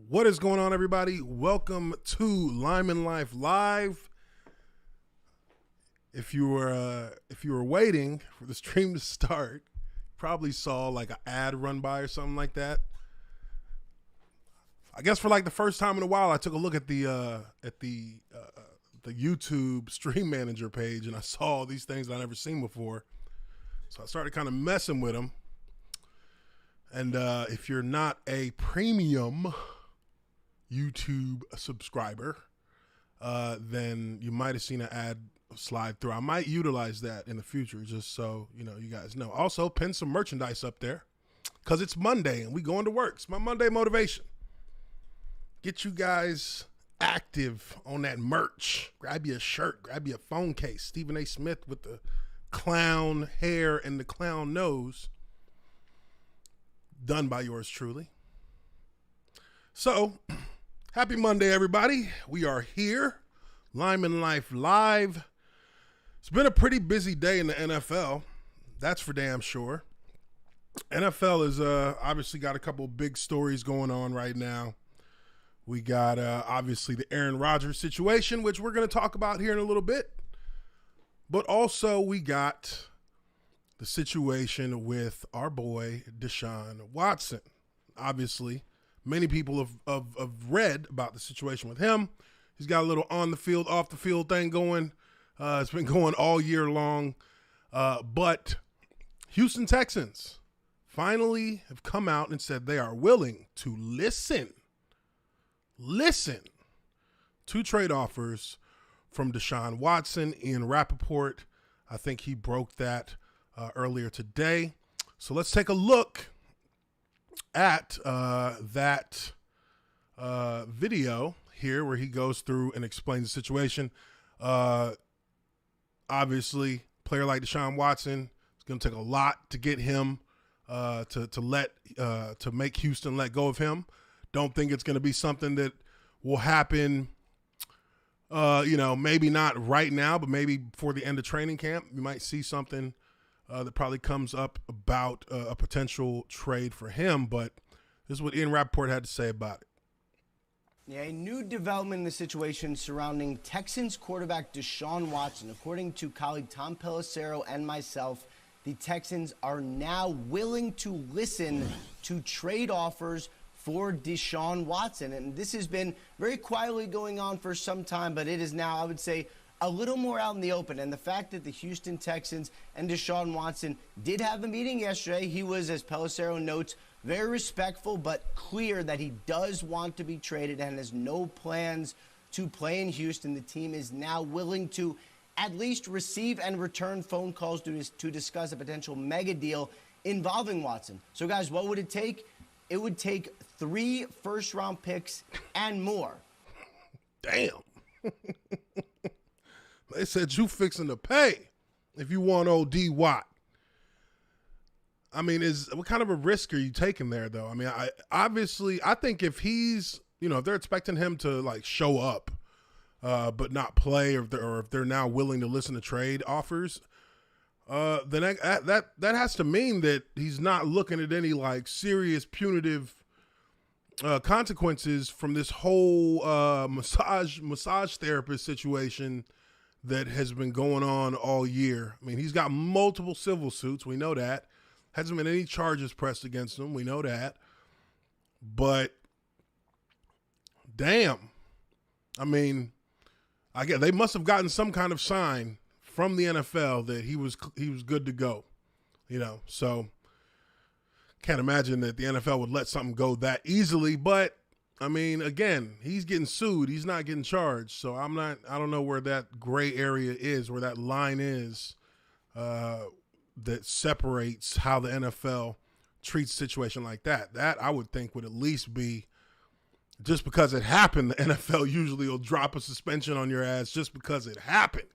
What is going on, everybody? Welcome to Lineman Life Live. If you were waiting for the stream to start, probably saw like an ad run by or something like that. I guess for like the first time in a while, I took a look at the YouTube Stream Manager page, and I saw all these things that I never seen before. So I started kind of messing with them. And if you're not a premium YouTube subscriber, then you might have seen an ad slide through. I might utilize that in the future, just so you guys know. Also, pin some merchandise up there because it's Monday and we going to work. It's my Monday motivation. Get you guys active on that merch. Grab you a shirt, grab you a phone case. Stephen A. Smith with the clown hair and the clown nose. Done by yours truly. So, happy Monday, everybody. We are here. Lineman Life Live. It's been a pretty busy day in the NFL. That's for damn sure. NFL is obviously got a couple big stories going on right now. We got obviously the Aaron Rodgers situation, which we're going to talk about here in a little bit. But also we got the situation with our boy Deshaun Watson. Obviously, many people have read about the situation with him. He's got a little on the field, off the field thing going. It's been going all year long. But Houston Texans finally have come out and said they are willing to listen to trade offers from Deshaun Watson. Ian Rappaport, I think he broke that earlier today. So let's take a look at that video here where he goes through and explains the situation. Obviously, player like Deshaun Watson, it's going to take a lot to get him to make Houston let go of him. Don't think it's going to be something that will happen, maybe not right now, but maybe before the end of training camp. You might see something that probably comes up about a potential trade for him, but this is what Ian Rappaport had to say about it. Yeah, a new development in the situation surrounding Texans quarterback Deshaun Watson. According to colleague Tom Pelissero and myself, the Texans are now willing to listen to trade offers for Deshaun Watson. And this has been very quietly going on for some time, but it is now, I would say, a little more out in the open. And the fact that the Houston Texans and Deshaun Watson did have a meeting yesterday, he was, as Pelissero notes, very respectful but clear that he does want to be traded and has no plans to play in Houston. The team is now willing to at least receive and return phone calls to discuss a potential mega deal involving Watson. So, guys, what would it take? It would take 3 first-round picks and more. Damn. They said you fixing to pay if you want old D. Watt. I mean, what kind of a risk are you taking there, though? I mean, I think if he's, if they're expecting him to like show up, but not play, or if they're now willing to listen to trade offers, then that has to mean that he's not looking at any like serious punitive consequences from this whole massage therapist situation that has been going on all year. I mean, he's got multiple civil suits. We know that. Hasn't been any charges pressed against him. We know that. But damn, I mean, I guess they must have gotten some kind of sign from the NFL that he was good to go. So can't imagine that the NFL would let something go that easily. But I mean, again, he's getting sued. He's not getting charged. So I don't know where that gray area is, where that line is that separates how the NFL treats a situation like that. That I would think would at least be, just because it happened, the NFL usually will drop a suspension on your ass just because it happened.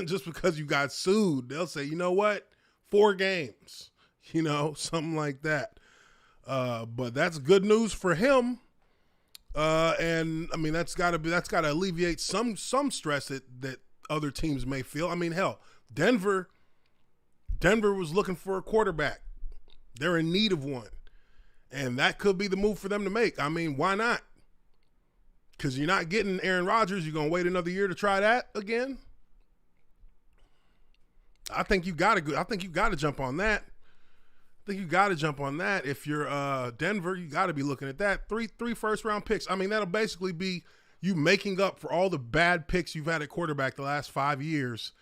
Just because you got sued, they'll say, you know what, 4 games, something like that. But that's good news for him. And I mean, that's got to alleviate some stress that other teams may feel. I mean, hell, Denver was looking for a quarterback. They're in need of one. And that could be the move for them to make. I mean, why not? because you're not getting Aaron Rodgers. You're going to wait another year to try that again? I think you got to jump on that. If you're Denver, you got to be looking at that. Three first-round picks. I mean, that'll basically be you making up for all the bad picks you've had at quarterback the last 5 years,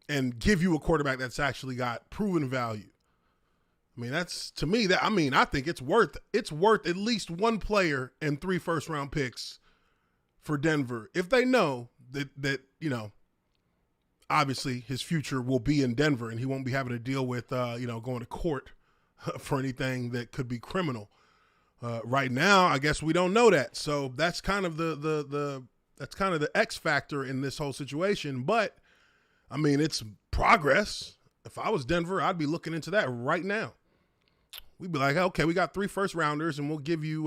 and give you a quarterback that's actually got proven value. I mean, that's, to me, I think it's worth at least one player and 3 first-round picks for Denver if they know that obviously his future will be in Denver and he won't be having to deal with going to court for anything that could be criminal. Right now, I guess we don't know that. So that's kind of the X factor in this whole situation. But I mean, it's progress. If I was Denver, I'd be looking into that right now. We'd be like, okay, we got 3 first rounders, and we'll give you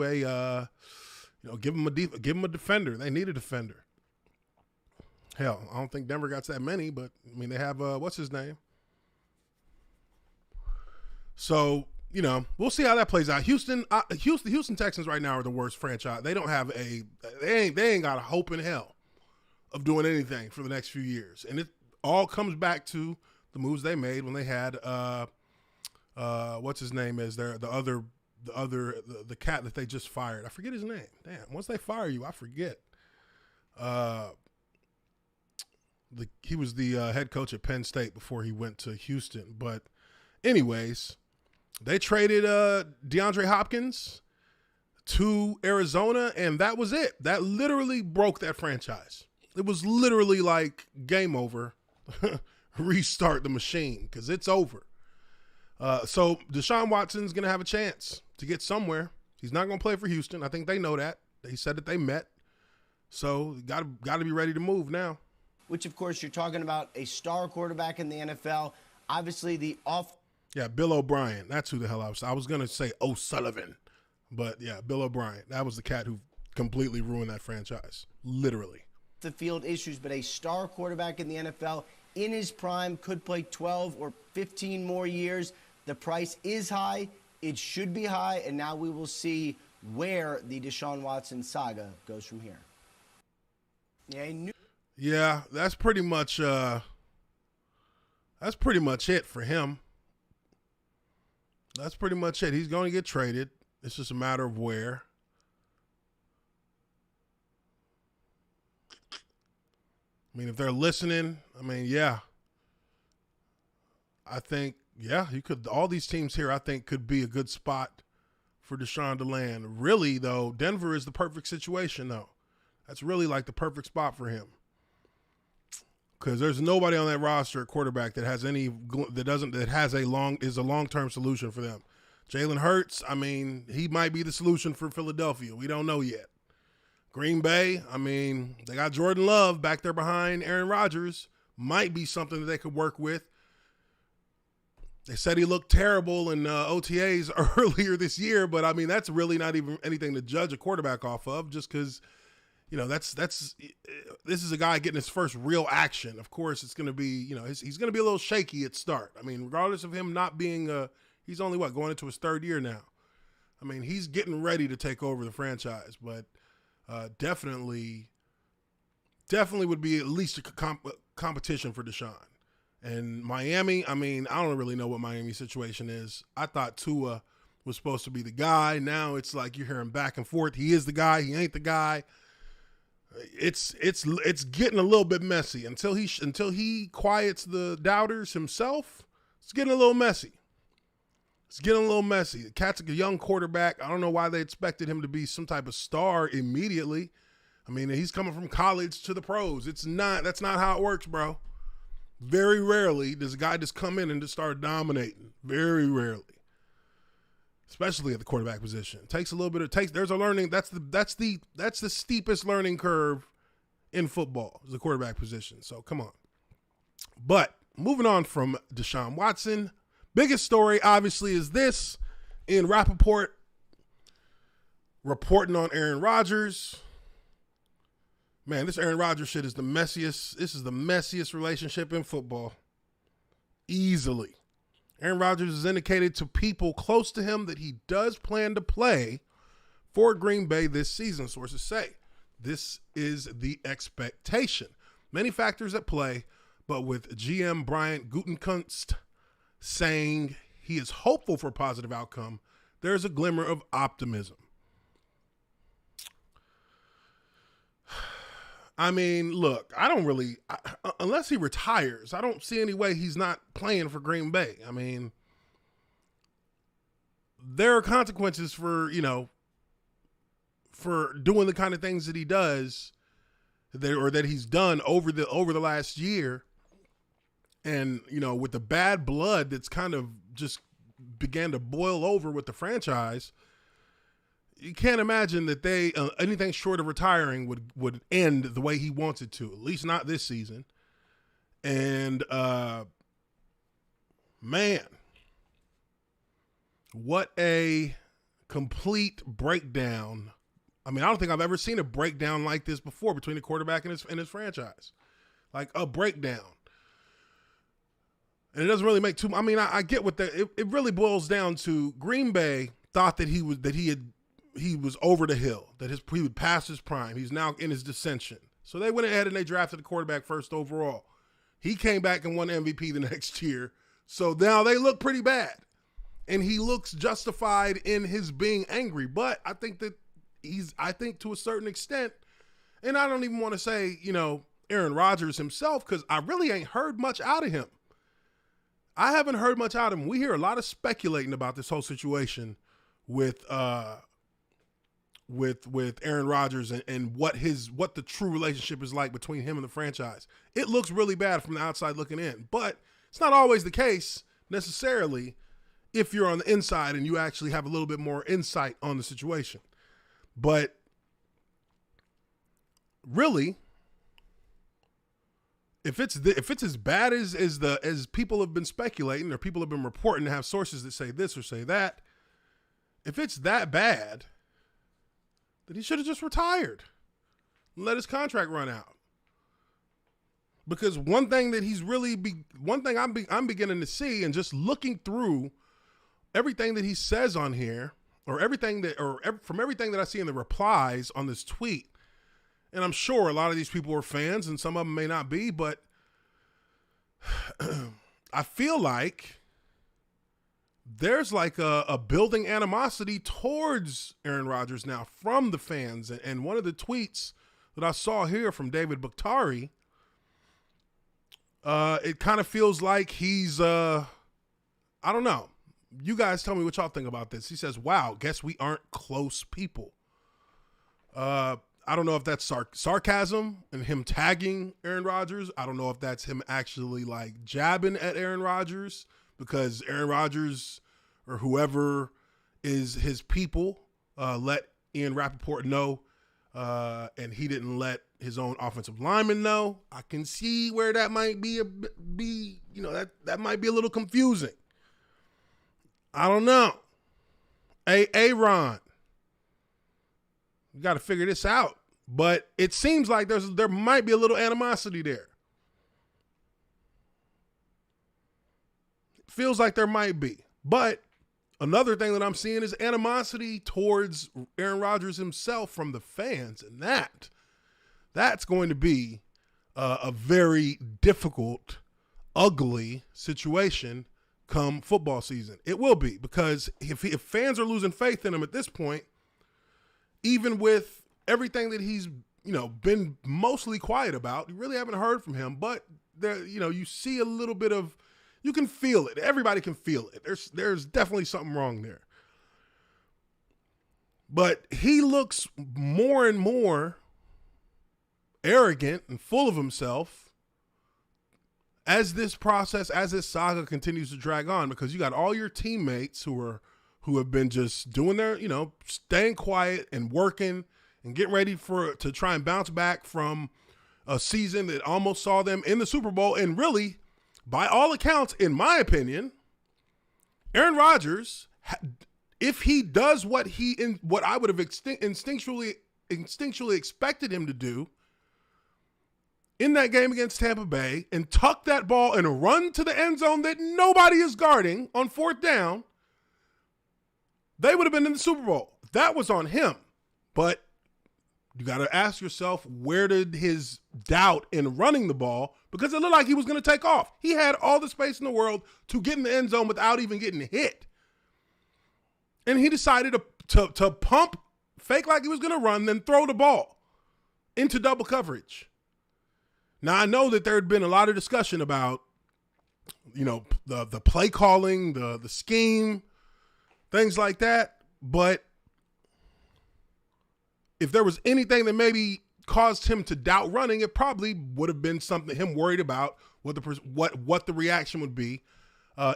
give them a defender. They need a defender. Hell, I don't think Denver got that many, but I mean, they have what's his name. So, we'll see how that plays out. Houston Texans right now are the worst franchise. They don't have they ain't got a hope in hell of doing anything for the next few years. And it all comes back to the moves they made when they had what's his name is the cat that they just fired. I forget his name. Damn, once they fire you, I forget. He was the head coach at Penn State before he went to Houston. But anyways, they traded DeAndre Hopkins to Arizona, and that was it. That literally broke that franchise. It was literally like game over. Restart the machine because it's over. So Deshaun Watson's going to have a chance to get somewhere. He's not going to play for Houston. I think they know that. He said that they met. So got to be ready to move now. Which, of course, you're talking about a star quarterback in the NFL. Obviously, Yeah, Bill O'Brien. That's who the hell I was going to say O'Sullivan. But, yeah, Bill O'Brien. That was the cat who completely ruined that franchise. Literally. The field issues, but a star quarterback in the NFL in his prime could play 12 or 15 more years. The price is high. It should be high. And now we will see where the Deshaun Watson saga goes from here. Yeah, that's pretty much it for him. That's pretty much it. He's going to get traded. It's just a matter of where. I mean, if they're listening, yeah. I think, you could. All these teams here, I think, could be a good spot for Deshaun to land. Really, though, Denver is the perfect situation, though. That's really like the perfect spot for him. Because there's nobody on that roster at quarterback that has is a long-term solution for them. Jalen Hurts, he might be the solution for Philadelphia. We don't know yet. Green Bay, they got Jordan Love back there behind Aaron Rodgers. Might be something that they could work with. They said he looked terrible in OTAs earlier this year, but that's really not even anything to judge a quarterback off of, just because. This is a guy getting his first real action. Of course, it's going to be, he's going to be a little shaky at start. Regardless of him not being, he's only going into his 3rd year now. He's getting ready to take over the franchise, but definitely would be at least a competition for Deshaun. And Miami, I don't really know what Miami's situation is. I thought Tua was supposed to be the guy. Now it's like you're hearing back and forth. He is the guy. He ain't the guy. It's getting a little bit messy until he quiets the doubters himself. It's getting a little messy. The cat's a young quarterback. I don't know why they expected him to be some type of star immediately. He's coming from college to the pros. That's not how it works, bro. Very rarely does a guy just come in and just start dominating. Very rarely. Especially at the quarterback position. It takes a little bit of there's a learning. That's the steepest learning curve in football, is the quarterback position. So come on. But moving on from Deshaun Watson, biggest story obviously is this in Rappaport reporting on Aaron Rodgers. Man, this Aaron Rodgers shit is the messiest. This is the messiest relationship in football. Easily. Aaron Rodgers has indicated to people close to him that he does plan to play for Green Bay this season, sources say. This is the expectation. Many factors at play, but with GM Bryant Gutekunst saying he is hopeful for a positive outcome, there's a glimmer of optimism. I mean, look, unless he retires, I don't see any way he's not playing for Green Bay. I mean, there are consequences for doing the kind of things that he does that he's done over the last year. And, with the bad blood that's kind of just began to boil over with the franchise, you can't imagine that they anything short of retiring would end the way he wants it to, at least not this season. And man, what a complete breakdown. I mean, I don't think I've ever seen a breakdown like this before between the quarterback and his franchise. Like a breakdown. And it doesn't really make too. I mean, I get what it really boils down to. Green Bay thought that he was over the hill, that he would pass his prime. He's now in his descension. So they went ahead and they drafted the quarterback first overall. He came back and won MVP the next year. So now they look pretty bad. And he looks justified in his being angry. But I think that I think to a certain extent, and I don't even want to say, Aaron Rodgers himself, because I really ain't heard much out of him. I haven't heard much out of him. We hear a lot of speculating about this whole situation with Aaron Rodgers and what the true relationship is like between him and the franchise. It looks really bad from the outside looking in, but it's not always the case necessarily if you're on the inside and you actually have a little bit more insight on the situation. But really, if it's as bad as people have been speculating or people have been reporting to have sources that say this or say that, if it's that bad, then he should have just retired and let his contract run out. Because one thing that I'm beginning to see, and just looking through everything that he says on here, from everything that I see in the replies on this tweet, and I'm sure a lot of these people are fans and some of them may not be, but I feel like there's like a building animosity towards Aaron Rodgers now from the fans. And one of the tweets that I saw here from David Bakhtari, it kind of feels like he's, I don't know. You guys tell me what y'all think about this. He says, wow, guess we aren't close people. I don't know if that's sarcasm and him tagging Aaron Rodgers. I don't know if that's him actually like jabbing at Aaron Rodgers, because Aaron Rodgers or whoever is his people let Ian Rappaport know, and he didn't let his own offensive lineman know. I can see where that might be that might be a little confusing. I don't know. Aaron, you got to figure this out. But it seems like there might be a little animosity there. It feels like there might be. But another thing that I'm seeing is animosity towards Aaron Rodgers himself from the fans. And that's going to be a very difficult, ugly situation come football season. It will be, because if fans are losing faith in him at this point, even with everything that he's, been mostly quiet about, you really haven't heard from him, but there, you see a little bit of, you can feel it. Everybody can feel it. There's definitely something wrong there. But he looks more and more arrogant and full of himself as this saga continues to drag on, because you got all your teammates who have been just doing their, staying quiet and working and getting ready to try and bounce back from a season that almost saw them in the Super Bowl. And really, by all accounts, in my opinion, Aaron Rodgers, if he does what I would have instinctually expected him to do in that game against Tampa Bay, and tuck that ball and run to the end zone that nobody is guarding on fourth down, they would have been in the Super Bowl. That was on him. But you got to ask yourself, where did his doubt in running the ball, because it looked like he was going to take off. He had all the space in the world to get in the end zone without even getting hit. And he decided to pump, fake like he was going to run, then throw the ball into double coverage. Now, I know that there had been a lot of discussion about, the play calling, the scheme, things like that. But if there was anything that maybe caused him to doubt running, it probably would have been something him worried about what the reaction would be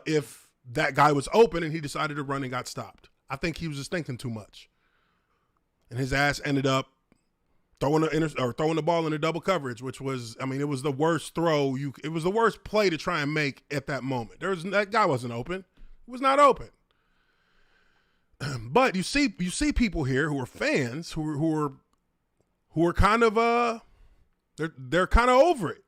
if that guy was open and he decided to run and got stopped. I think he was just thinking too much, and his ass ended up throwing the ball into double coverage, which was, it was the worst throw. It was the worst play to try and make at that moment. That guy wasn't open. He was not open. But you see people here who are fans who are kind of they're kind of over it.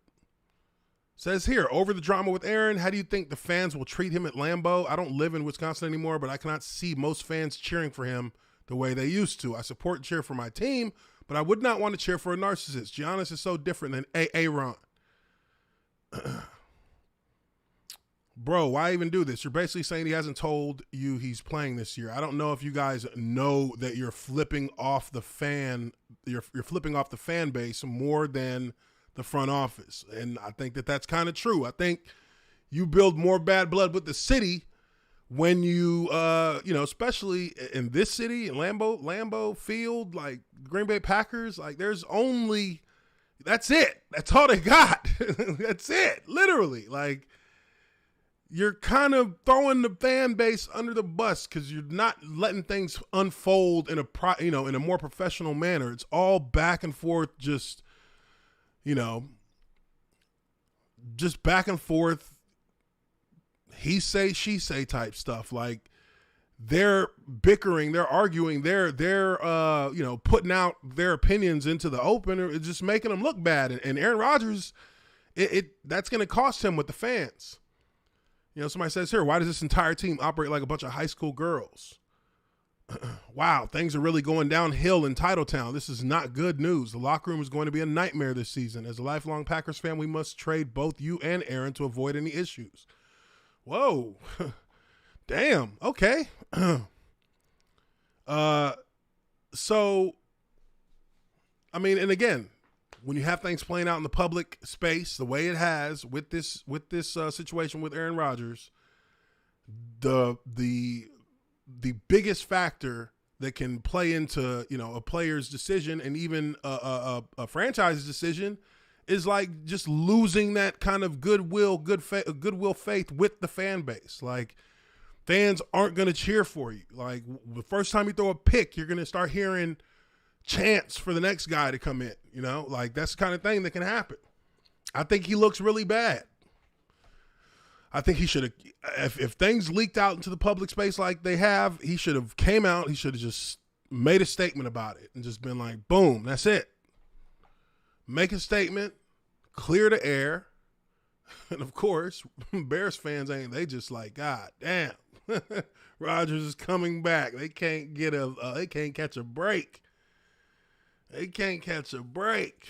Says here, over the drama with Aaron, how do you think the fans will treat him at Lambeau? I don't live in Wisconsin anymore, but I cannot see most fans cheering for him the way they used to. I support and cheer for my team, but I would not want to cheer for a narcissist. Giannis is so different than Aaron. Bro, why even do this? You're basically saying he hasn't told you he's playing this year. I don't know if you guys know that you're flipping off the fan. You're flipping off the fan base more than the front office, and I think that that's kind of true. I think you build more bad blood with the city when you, especially in this city, in Lambeau Field, like Green Bay Packers, like that's it. That's all they got. That's it. Literally, like. You're kind of throwing the fan base under the bus because you're not letting things unfold in a more professional manner. It's all back and forth, just back and forth, he say, she say type stuff. Like they're bickering, they're arguing, they're putting out their opinions into the open. It's just making them look bad. And Aaron Rodgers, that's going to cost him with the fans. Somebody says here, why does this entire team operate like a bunch of high school girls? Wow, things are really going downhill in Titletown. This is not good news. The locker room is going to be a nightmare this season. As a lifelong Packers fan, we must trade both you and Aaron to avoid any issues. Whoa. Damn. Okay. So, and again, when you have things playing out in the public space the way it has with this situation with Aaron Rodgers, the biggest factor that can play into a player's decision and even a franchise's decision is like just losing that kind of goodwill faith with the fan base. Like fans aren't going to cheer for you. Like the first time you throw a pick, you're going to start hearing chants for the next guy to come in, like that's the kind of thing that can happen. I think he looks really bad. I think he should have, if things leaked out into the public space like they have, he should have came out. He should have just made a statement about it and just been like, boom, that's it. Make a statement, clear the air. And of course, Bears fans they just like, God damn, Rodgers is coming back. They can't they can't catch a break. They can't catch a break.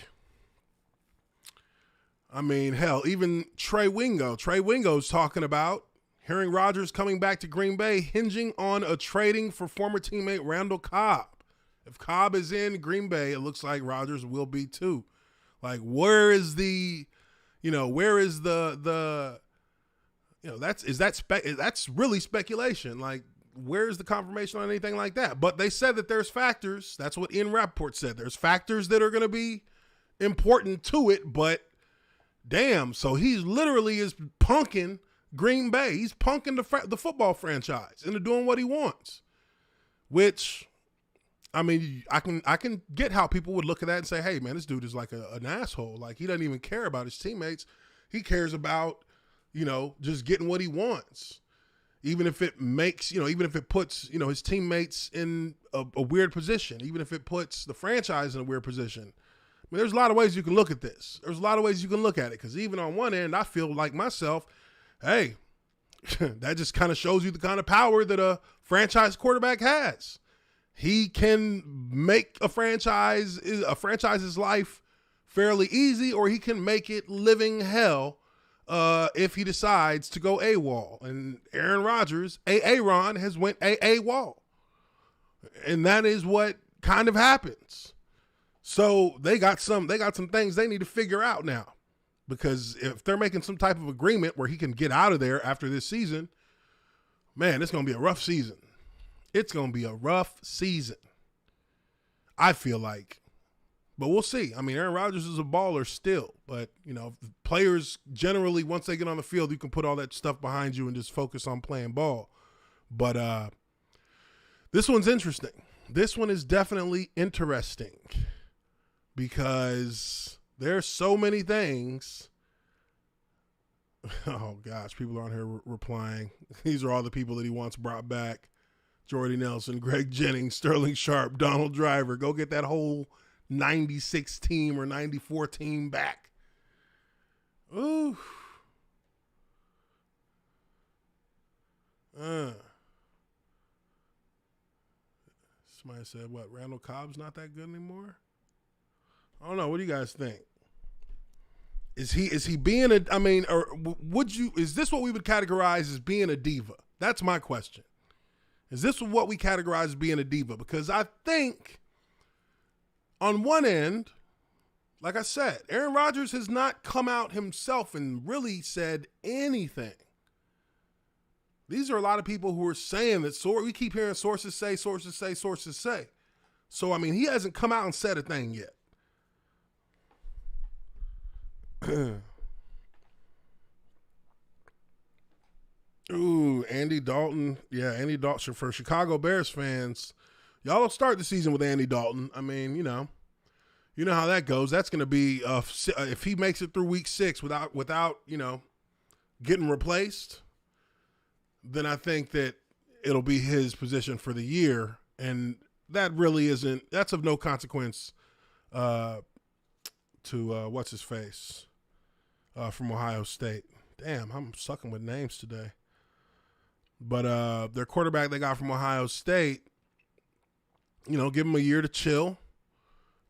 Hell, even Trey Wingo's talking about hearing Rodgers coming back to Green Bay, hinging on a trading for former teammate Randall Cobb. If Cobb is in Green Bay, it looks like Rodgers will be too. Like, that's really speculation. Like, where's the confirmation on anything like that? But they said that there's factors. That's what Ian Rappaport said. There's factors that are going to be important to it, but damn, so he literally is punking Green Bay. He's punking the football franchise into doing what he wants, which, I can get how people would look at that and say, hey, man, this dude is like an asshole. Like, he doesn't even care about his teammates. He cares about, just getting what he wants. Even if it makes, even if it puts, his teammates in a weird position, even if it puts the franchise in a weird position. There's a lot of ways you can look at this. There's a lot of ways you can look at it. Because even on one end, I feel like myself, hey, that just kind of shows you the kind of power that a franchise quarterback has. he can make a franchise's life fairly easy, or he can make it living hell if he decides to go AWOL. And Aaron Rodgers, Aaron, has went AWOL. And that is what kind of happens. So they got some things they need to figure out now. Because if they're making some type of agreement where he can get out of there after this season, man, it's going to be a rough season. It's going to be a rough season, I feel like. But we'll see. I mean, Aaron Rodgers is a baller still. But, you know, players generally, once they get on the field, you can put all that stuff behind you and just focus on playing ball. But this one's interesting. This one is definitely interesting because there's so many things. Oh, gosh, people are on here replying. These are all the people that he wants brought back. Jordy Nelson, Greg Jennings, Sterling Sharp, Donald Driver. Go get that whole 96 team or 94 team back. Ooh. Somebody said, what, Randall Cobb's not that good anymore? I don't know. What do you guys think? Is he being a, I mean, or is this what we would categorize as being a diva? That's my question. Is this what we categorize as being a diva? Because I think on one end, like I said, Aaron Rodgers has not come out himself and really said anything. These are a lot of people who are saying that, we keep hearing sources say. So, I mean, he hasn't come out and said a thing yet. Ooh, Andy Dalton. Yeah, Andy Dalton. For Chicago Bears fans, y'all don't start the season with Andy Dalton. I mean, you know how that goes. That's going to be, if he makes it through week 6 without, you know, getting replaced, then I think that it'll be his position for the year. And that really isn't, that's of no consequence to what's his face from Ohio State. Damn, I'm sucking with names today. But their quarterback they got from Ohio State, you know, give him a year to chill.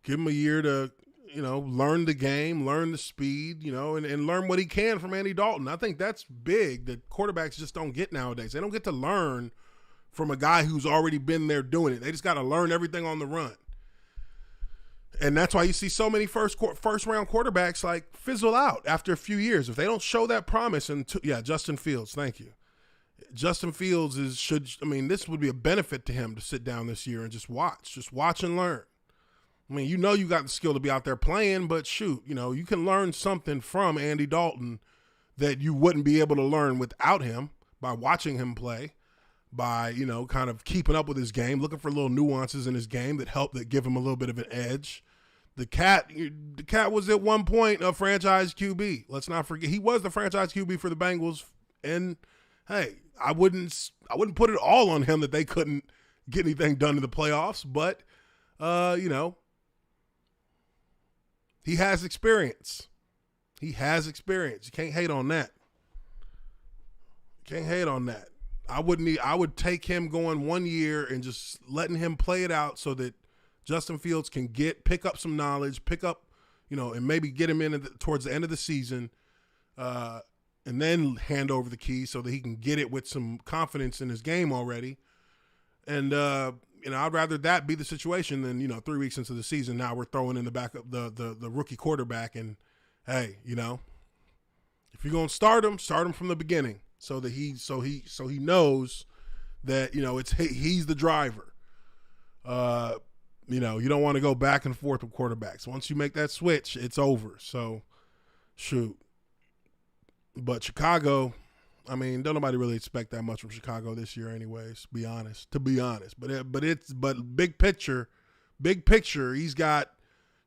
Give him a year to, you know, learn the game, learn the speed, you know, and learn what he can from Andy Dalton. I think that's big that quarterbacks just don't get nowadays. They don't get to learn from a guy who's already been there doing it. They just got to learn everything on the run. And that's why you see so many first round quarterbacks like fizzle out after a few years. If they don't show that promise, Justin Fields, thank you. Justin Fields this would be a benefit to him to sit down this year and just watch and learn. I mean, you know you got the skill to be out there playing, but shoot, you know, you can learn something from Andy Dalton that you wouldn't be able to learn without him by watching him play, by, you know, kind of keeping up with his game, looking for little nuances in his game that give him a little bit of an edge. The cat was at one point a franchise QB. Let's not forget he was the franchise QB for the Bengals. And hey, I wouldn't put it all on him that they couldn't get anything done in the playoffs, but you know, he has experience. You can't hate on that. I would take him going 1 year and just letting him play it out so that Justin Fields can pick up some knowledge, you know, and maybe get him in towards the end of the season, and then hand over the keys so that he can get it with some confidence in his game already. And you know, I'd rather that be the situation than, you know, 3 weeks into the season, now we're throwing in the backup the rookie quarterback, and hey, you know, if you're gonna start him from the beginning so that he knows that, you know, he's the driver. You know, you don't want to go back and forth with quarterbacks. Once you make that switch, it's over. So, shoot. But Chicago, I mean, don't nobody really expect that much from Chicago this year, anyways. To be honest, but big picture, he's got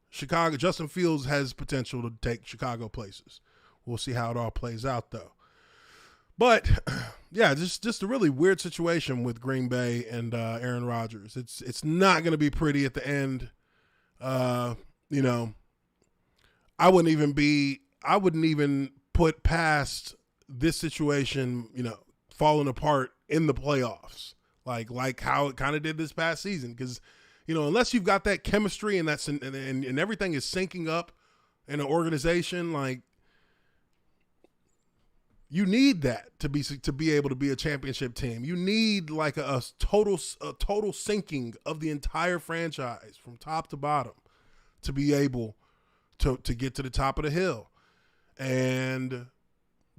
Chicago. Justin Fields has potential to take Chicago places. We'll see how it all plays out, though. But yeah, just a really weird situation with Green Bay and Aaron Rodgers. It's not going to be pretty at the end. You know, I wouldn't even put past this situation, you know, falling apart in the playoffs. like how it kind of did this past season. Because, unless you've got that chemistry and and everything is syncing up in an organization, like, you need that to be able to be a championship team. You need like a total syncing of the entire franchise from top to bottom to be able to get to the top of the hill. And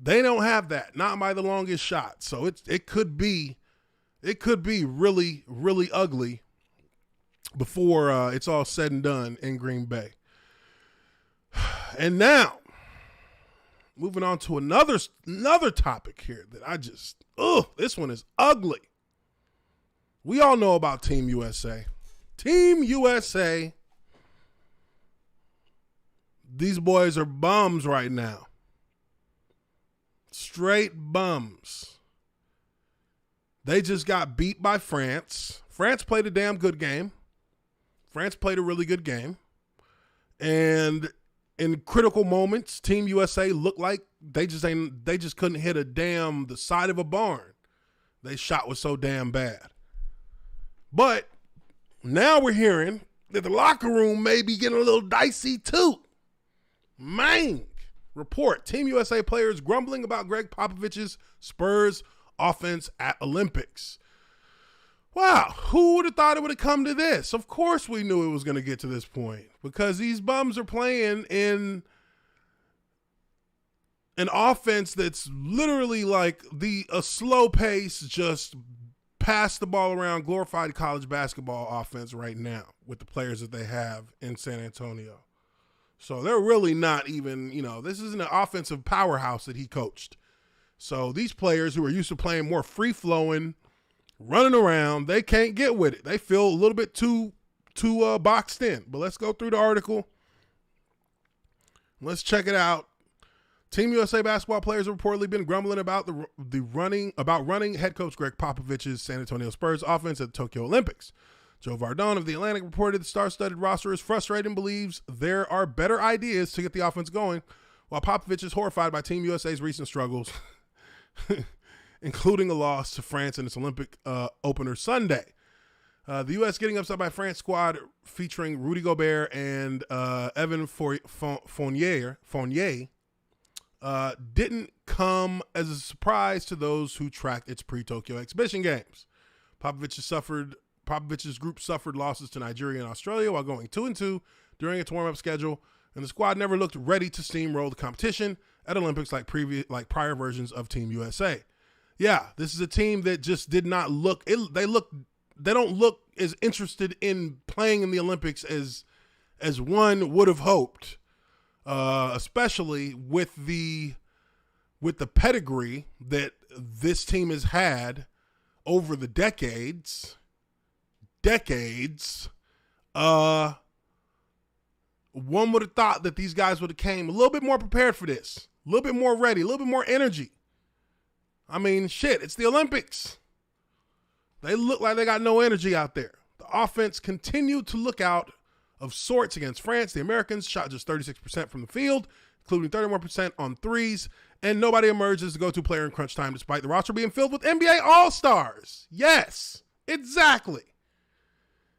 they don't have that, not by the longest shot. So it could be really, really ugly before it's all said and done in Green Bay. And now, moving on to another topic here that I just, this one is ugly. We all know about Team USA. Team USA. These boys are bums right now. Straight bums. They just got beat by France. France played a damn good game. France played a really good game. And in critical moments, Team USA looked like they just couldn't hit the side of a barn. Their shot was so damn bad. But now we're hearing that the locker room may be getting a little dicey too. Man, report: Team USA players grumbling about Greg Popovich's Spurs offense at Olympics. Wow, who would have thought it would have come to this? Of course we knew it was going to get to this point, because these bums are playing in an offense that's literally like a slow pace, just pass the ball around, glorified college basketball offense right now with the players that they have in San Antonio. So they're really not even, this isn't an offensive powerhouse that he coached. So these players who are used to playing more free-flowing, running around, they can't get with it. They feel a little bit too boxed in. But let's go through the article. Let's check it out. Team USA basketball players have reportedly been grumbling about running head coach Greg Popovich's San Antonio Spurs offense at the Tokyo Olympics. Joe Vardone of The Atlantic reported the star-studded roster is frustrated and believes there are better ideas to get the offense going, while Popovich is horrified by Team USA's recent struggles, including a loss to France in its Olympic opener Sunday. The U.S. getting upset by France squad featuring Rudy Gobert and Evan Fournier didn't come as a surprise to those who tracked its pre-Tokyo exhibition games. Popovich's group suffered losses to Nigeria and Australia while going 2-2 during its warm-up schedule, and the squad never looked ready to steamroll the competition at Olympics like prior versions of Team USA. Yeah, this is a team that just did not look. They don't look as interested in playing in the Olympics as one would have hoped, especially with the pedigree that this team has had over the decades. One would have thought that these guys would have came a little bit more prepared for this, a little bit more ready, a little bit more energy. I mean, shit, it's the Olympics. They look like they got no energy out there. The offense continued to look out of sorts against France. The Americans shot just 36% from the field, including 31% on threes, and nobody emerged as the go-to player in crunch time despite the roster being filled with NBA All-Stars. Yes, exactly.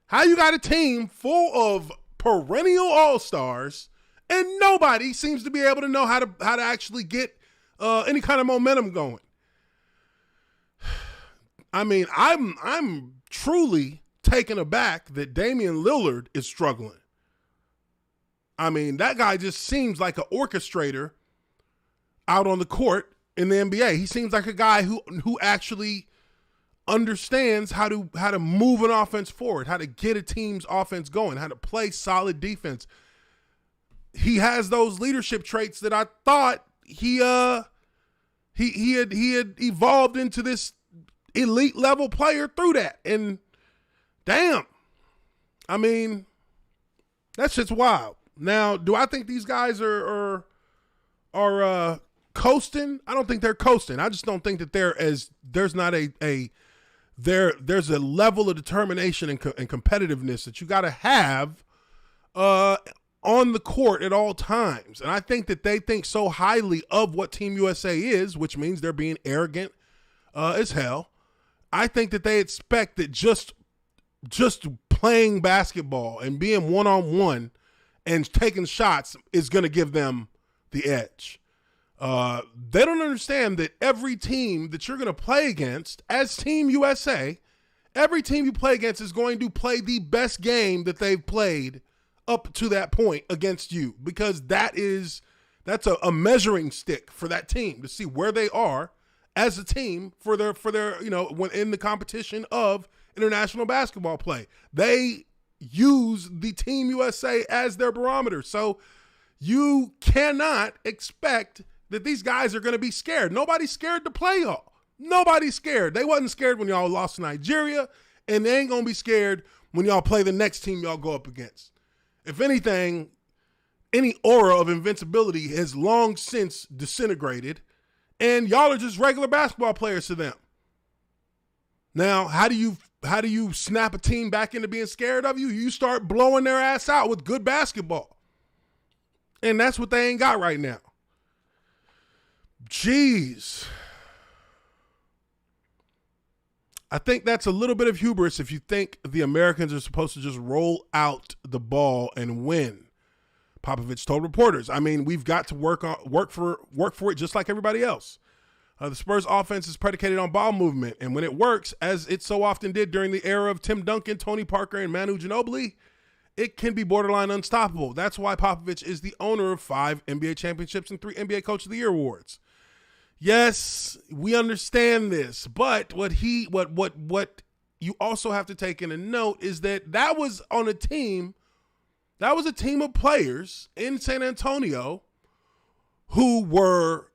How you got a team full of perennial All-Stars and nobody seems to be able to know how to actually get any kind of momentum going? I mean, I'm truly taken aback that Damian Lillard is struggling. I mean, that guy just seems like an orchestrator out on the court in the NBA. He seems like a guy who actually understands how to move an offense forward, how to get a team's offense going, how to play solid defense. He has those leadership traits that I thought he had evolved into this elite level player through that. And damn, I mean, that shit's wild. Now, do I think these guys are coasting? I don't think they're coasting. I just don't think that there's a level of determination and competitiveness that you got to have on the court at all times. And I think that they think so highly of what Team USA is, which means they're being arrogant as hell. I think that they expect that just playing basketball and being one-on-one and taking shots is going to give them the edge. They don't understand that every team that you're going to play against as Team USA, every team you play against is going to play the best game that they've played up to that point against you, because that's a measuring stick for that team to see where they are as a team for their when in the competition of international basketball play. They use the Team USA as their barometer. So you cannot expect that these guys are going to be scared. Nobody's scared to play y'all. Nobody's scared. They wasn't scared when y'all lost to Nigeria, and they ain't going to be scared when y'all play the next team y'all go up against. If anything, any aura of invincibility has long since disintegrated, and y'all are just regular basketball players to them. Now, how do you snap a team back into being scared of you? You start blowing their ass out with good basketball. And that's what they ain't got right now. Jeez. I think that's a little bit of hubris if you think the Americans are supposed to just roll out the ball and win. Popovich told reporters, I mean, we've got to work for it just like everybody else. The Spurs offense is predicated on ball movement, and when it works, as it so often did during the era of Tim Duncan, Tony Parker, and Manu Ginobili, it can be borderline unstoppable. That's why Popovich is the owner of 5 NBA championships and 3 NBA Coach of the Year awards. Yes, we understand this, but what you also have to take in a note is that was on a team. That was a team of players in San Antonio who were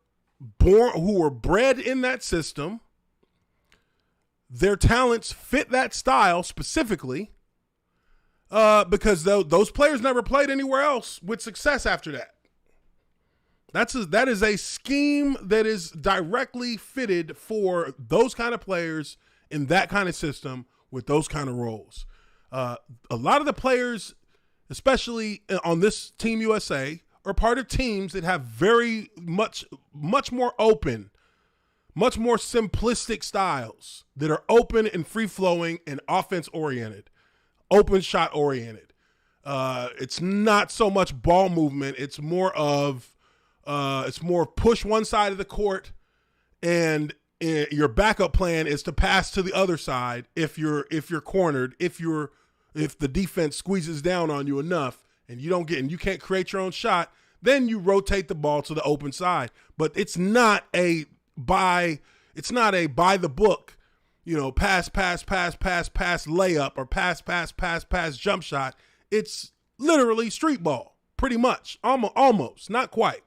bred in that system. Their talents fit that style specifically because those players never played anywhere else with success after that. That is a scheme that is directly fitted for those kind of players in that kind of system with those kind of roles. A lot of the players, especially on this Team USA, are part of teams that have very much more open, much more simplistic styles that are open and free-flowing and offense-oriented, open shot-oriented. It's not so much ball movement. It's more push one side of the court, and your backup plan is to pass to the other side if you're cornered, if the defense squeezes down on you enough and you can't create your own shot, then you rotate the ball to the open side. But it's not a by the book, pass layup or pass jump shot. It's literally street ball, pretty much, almost, not quite.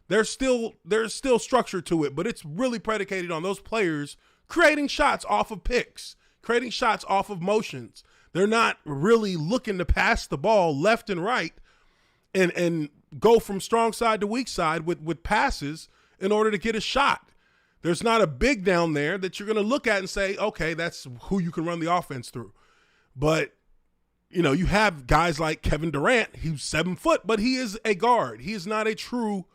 There's still structure to it, but it's really predicated on those players creating shots off of picks, creating shots off of motions. They're not really looking to pass the ball left and right and go from strong side to weak side with passes in order to get a shot. There's not a big down there that you're going to look at and say, okay, that's who you can run the offense through. But, you have guys like Kevin Durant, he's 7 foot, but he is a guard. He is not a true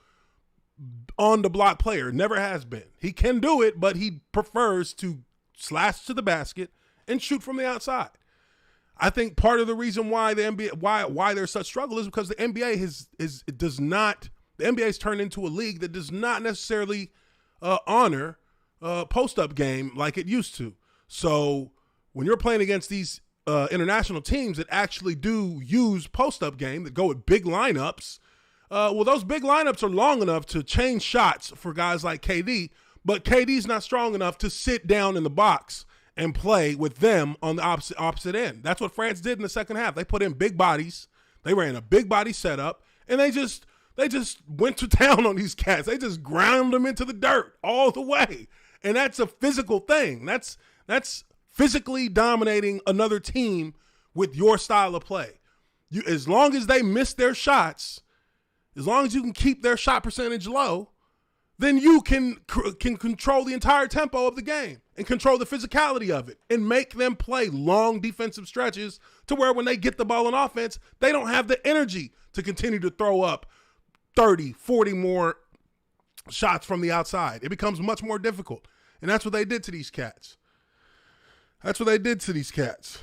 on-the-block player, never has been. He can do it, but he prefers to slash to the basket and shoot from the outside. I think part of the reason why the NBA why there's such struggle is because the NBA the NBA's turned into a league that does not necessarily honor post-up game like it used to. So when you're playing against these international teams that actually do use post-up game, that go with big lineups, those big lineups are long enough to change shots for guys like KD, but KD's not strong enough to sit down in the box and play with them on the opposite end. That's what France did in the second half. They put in big bodies. They ran a big body setup, and they just went to town on these cats. They just ground them into the dirt all the way. And that's a physical thing. That's physically dominating another team with your style of play. As long as they miss their shots, as long as you can keep their shot percentage low, then you can control the entire tempo of the game and control the physicality of it and make them play long defensive stretches to where when they get the ball in offense, they don't have the energy to continue to throw up 30, 40 more shots from the outside. It becomes much more difficult. And that's what they did to these cats. That's what they did to these cats.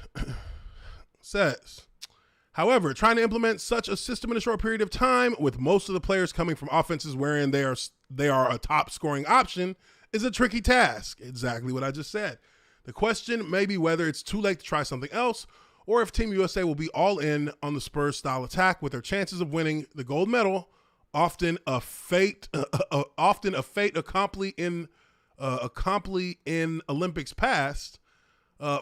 Says, however, trying to implement such a system in a short period of time, with most of the players coming from offenses wherein they are a top scoring option, is a tricky task. Exactly what I just said. The question may be whether it's too late to try something else, or if Team USA will be all in on the Spurs style attack, with their chances of winning the gold medal often a fait accompli in Olympics past,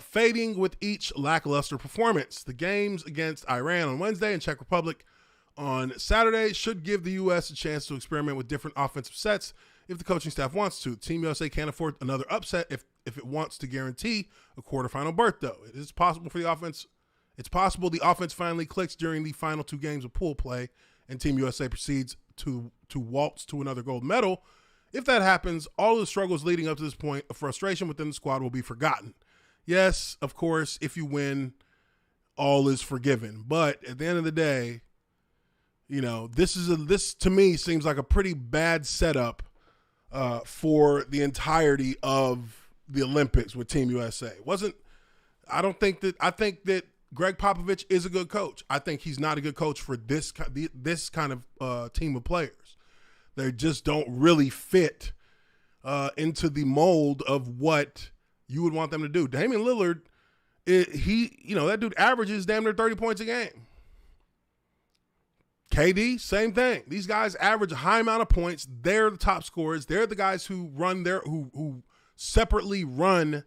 fading with each lackluster performance. The games against Iran on Wednesday and Czech Republic on Saturday should give the U.S. a chance to experiment with different offensive sets if the coaching staff wants to. Team USA can't afford another upset if it wants to guarantee a quarterfinal berth, though. It is possible for the offense. It's possible the offense finally clicks during the final 2 games of pool play and Team USA proceeds to waltz to another gold medal. If that happens, all of the struggles leading up to this point of frustration within the squad will be forgotten. Yes, of course, if you win, all is forgiven. But at the end of the day, you know, this to me seems like a pretty bad setup for the entirety of the Olympics with Team USA. I think that Greg Popovich is a good coach. I think he's not a good coach for this kind of team of players. They just don't really fit into the mold of what you would want them to do. Damian Lillard, that dude averages damn near 30 points a game. KD, same thing. These guys average a high amount of points. They're the top scorers. They're the guys who who separately run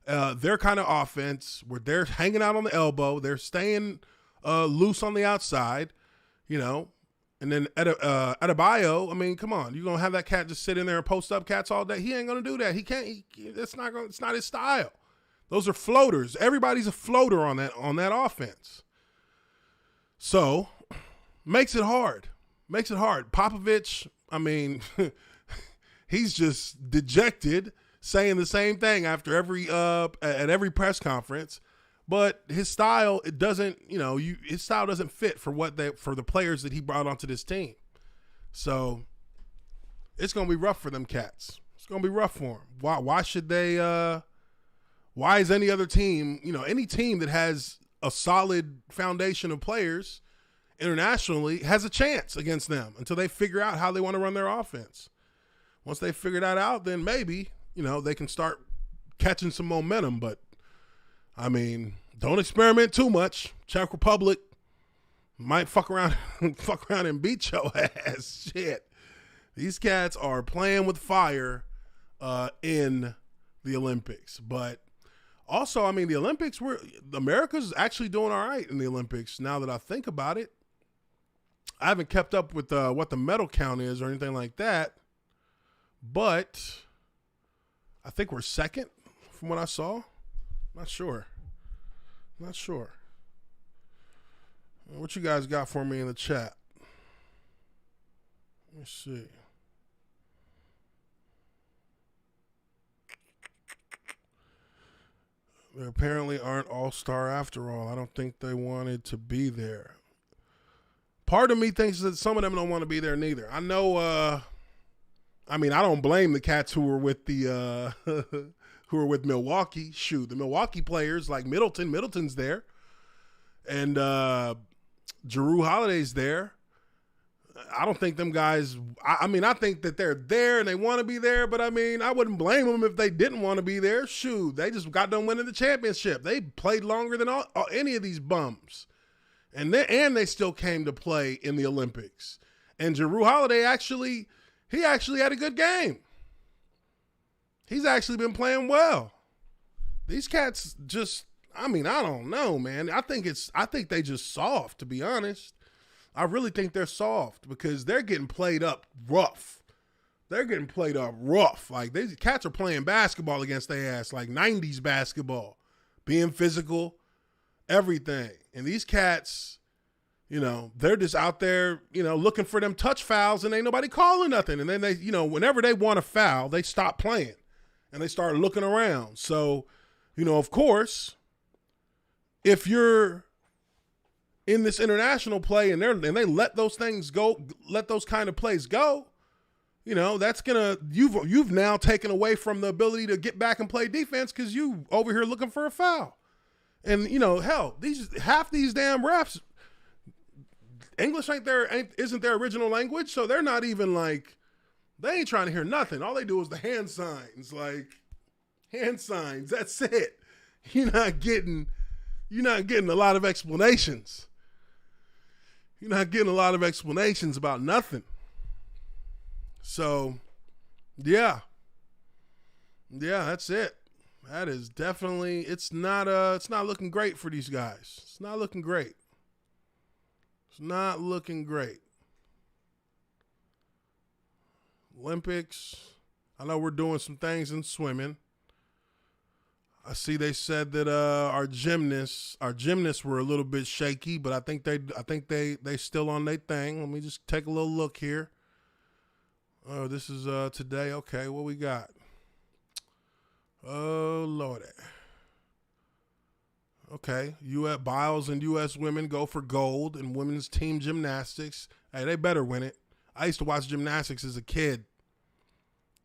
their kind of offense, where they're hanging out on the elbow. They're staying loose on the outside, you know. And then Adebayo, I mean, come on. You're going to have that cat just sit in there and post up cats all day? He ain't going to do that. He can't. It's not his style. Those are floaters. Everybody's a floater on that offense. So, makes it hard. Popovich, I mean, he's just dejected, saying the same thing after at every press conference. But his style, his style doesn't fit for the players that he brought onto this team. So it's gonna be rough for them cats. It's gonna be rough for them. Why should they? Why is any other team, any team that has a solid foundation of players internationally has a chance against them until they figure out how they want to run their offense. Once they figure that out, then maybe they can start catching some momentum. But I mean, don't experiment too much. Czech Republic might fuck around and beat your ass. Shit. These cats are playing with fire in the Olympics. But also, I mean, the Olympics, America's actually doing all right in the Olympics now that I think about it. I haven't kept up with what the medal count is or anything like that. But I think we're second from what I saw. Not sure. What you guys got for me in the chat? Let me see. They apparently aren't all-star after all. I don't think they wanted to be there. Part of me thinks that some of them don't want to be there neither. I know, I don't blame the cats who were with the who are with Milwaukee. Shoot, the Milwaukee players like Middleton's there. And Jrue Holiday's there. I don't think them guys, I think that they're there and they want to be there, but I wouldn't blame them if they didn't want to be there. Shoot, they just got done winning the championship. They played longer than any of these bums. And they still came to play in the Olympics. And Jrue Holiday actually had a good game. He's actually been playing well. These cats just, I don't know, man. I think they just soft, to be honest. I really think they're soft because they're getting played up rough. Like, these cats are playing basketball against their ass, like 90s basketball. Being physical, everything. And these cats, they're just out there, looking for them touch fouls and ain't nobody calling nothing. And then they, whenever they want a foul, they stop playing. And they start looking around. So, of course, if you're in this international play and they let those things go, let those kind of plays go, that's you've now taken away from the ability to get back and play defense because you over here looking for a foul. And hell, half these damn refs, English isn't their original language, so they're not even like, they ain't trying to hear nothing. All they do is the hand signs, That's it. You're not getting a lot of explanations. You're not getting a lot of explanations about nothing. So, yeah, that's it. That is definitely, it's not looking great for these guys. It's not looking great. Olympics. I know we're doing some things in swimming. I see they said that our gymnasts were a little bit shaky, but I think they still on their thing. Let me just take a little look here. Oh, this is today. Okay, what we got? Oh, Lordy. Okay, Biles and U.S. women go for gold in women's team gymnastics. Hey, they better win it. I used to watch gymnastics as a kid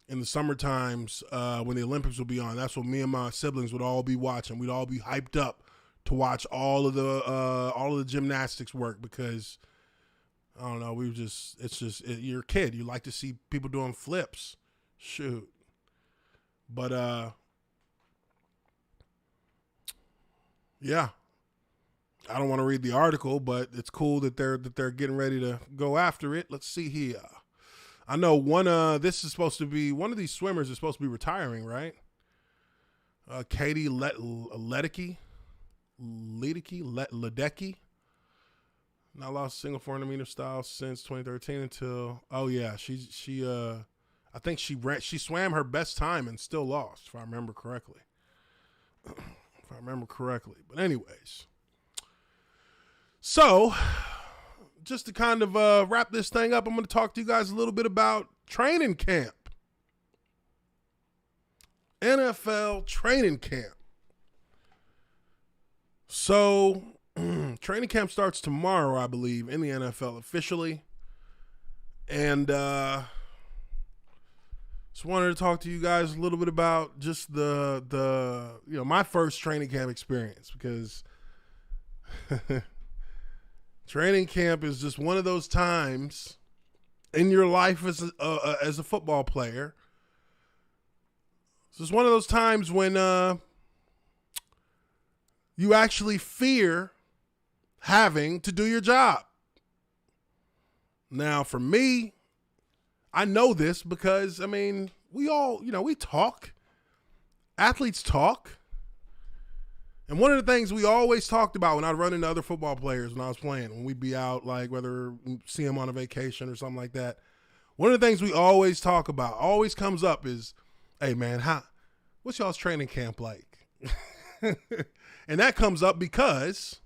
in the summer times when the Olympics would be on. That's what me and my siblings would all be watching. We'd all be hyped up to watch all of the gymnastics work because, I don't know, you're a kid. You like to see people doing flips. Shoot. But, yeah, I don't want to read the article, but it's cool that they're getting ready to go after it. Let's see here. I know one of these swimmers is supposed to be retiring, right? Katie Ledecky, not lost a single 400 meter style since 2013 until, I think she swam her best time and still lost, if I remember correctly. But anyways, so just to kind of wrap this thing up, I'm going to talk to you guys a little bit about training camp. NFL training camp. So training camp starts tomorrow, I believe, in the NFL officially. And just wanted to talk to you guys a little bit about just the my first training camp experience, because training camp is just one of those times in your life as a football player. It's just one of those times when you actually fear having to do your job. Now, for me, I know this because, we all, we talk. Athletes talk. And one of the things we always talked about when I'd run into other football players when I was playing, when we'd be out, like whether we see them on a vacation or something like that, one of the things we always talk about, always comes up is, hey, man, what's y'all's training camp like? And that comes up because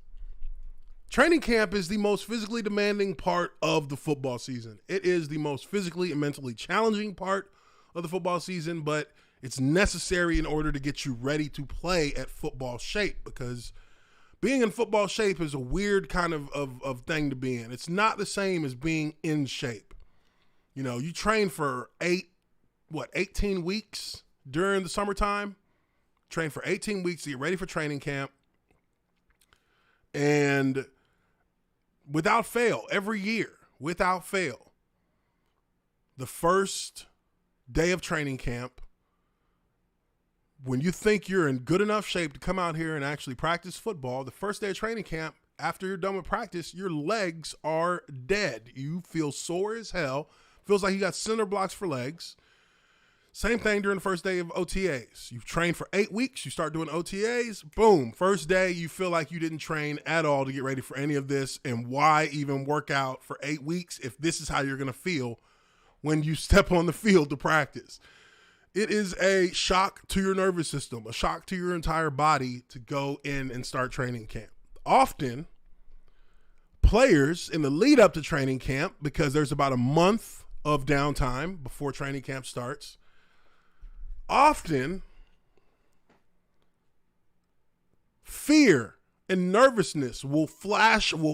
training camp is the most physically demanding part of the football season. It is the most physically and mentally challenging part of the football season, but it's necessary in order to get you ready to play at football shape, because being in football shape is a weird kind of thing to be in. It's not the same as being in shape. You train for 18 weeks during the summertime, train for 18 weeks to get ready for training camp. And without fail, every year, without fail, the first day of training camp, when you think you're in good enough shape to come out here and actually practice football, the first day of training camp, after you're done with practice, your legs are dead. You feel sore as hell. Feels like you got cinder blocks for legs. Same thing during the first day of OTAs. You've trained for 8 weeks. You start doing OTAs. Boom. First day, you feel like you didn't train at all to get ready for any of this. And why even work out for 8 weeks if this is how you're going to feel when you step on the field to practice? It is a shock to your nervous system, a shock to your entire body to go in and start training camp. Often, players in the lead up to training camp, because there's about a month of downtime before training camp starts, often fear and nervousness will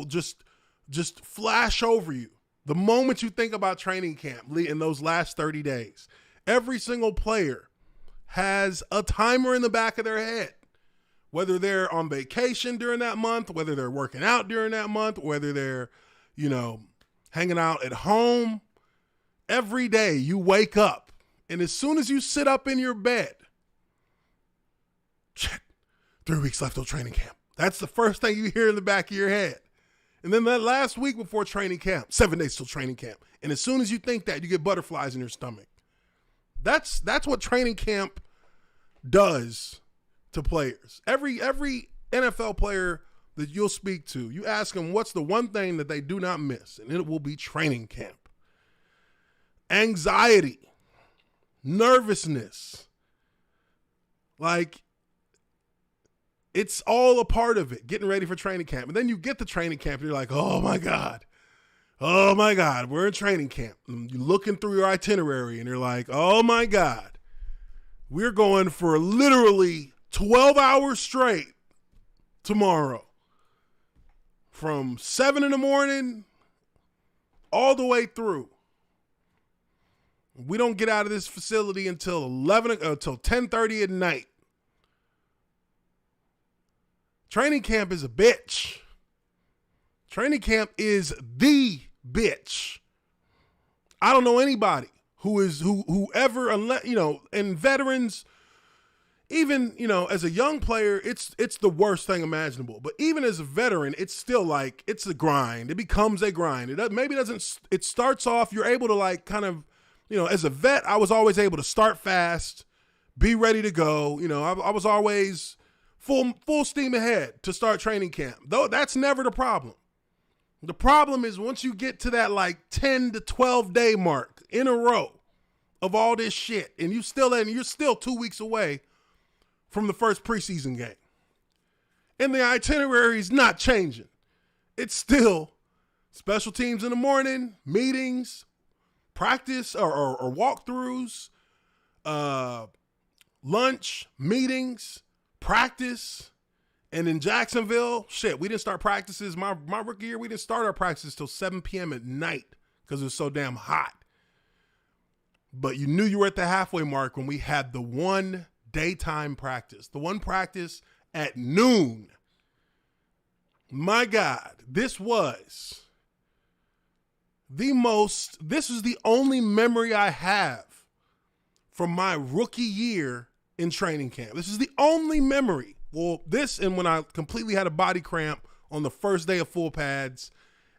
just flash over you. The moment you think about training camp in those last 30 days, every single player has a timer in the back of their head. Whether they're on vacation during that month, whether they're working out during that month, whether they're, hanging out at home. Every day you wake up, and as soon as you sit up in your bed, check, 3 weeks left till training camp. That's the first thing you hear in the back of your head. And then that last week before training camp, 7 days till training camp. And as soon as you think that, you get butterflies in your stomach. That's what training camp does to players. Every NFL player that you'll speak to, you ask them what's the one thing that they do not miss, and it will be training camp. Anxiety, nervousness, it's all a part of it, getting ready for training camp. And then you get to training camp and you're like, oh my God, we're in training camp. And you're looking through your itinerary and you're like, oh my God, we're going for literally 12 hours straight tomorrow. From 7 in the morning all the way through. We don't get out of this facility until 10:30 at night. Training camp is a bitch. Training camp is the bitch. I don't know anybody whoever, unless, and veterans, even, as a young player, it's the worst thing imaginable. But even as a veteran, it's still it's a grind. It becomes a grind. It starts off, you're able to kind of, as a vet, I was always able to start fast, be ready to go. I was always full steam ahead to start training camp. Though that's never the problem. The problem is once you get to that 10 to 12 day mark in a row of all this shit, and you're still 2 weeks away from the first preseason game. And the itinerary is not changing. It's still special teams in the morning, meetings, practice or walkthroughs, lunch, meetings, practice. And in Jacksonville, we didn't start practices. My rookie year, we didn't start our practices till 7 p.m. at night because it was so damn hot. But you knew you were at the halfway mark when we had the one daytime practice, the one practice at noon. My God, this is the only memory I have from my rookie year in training camp. This is the only memory. Well, this and when I completely had a body cramp on the first day of full pads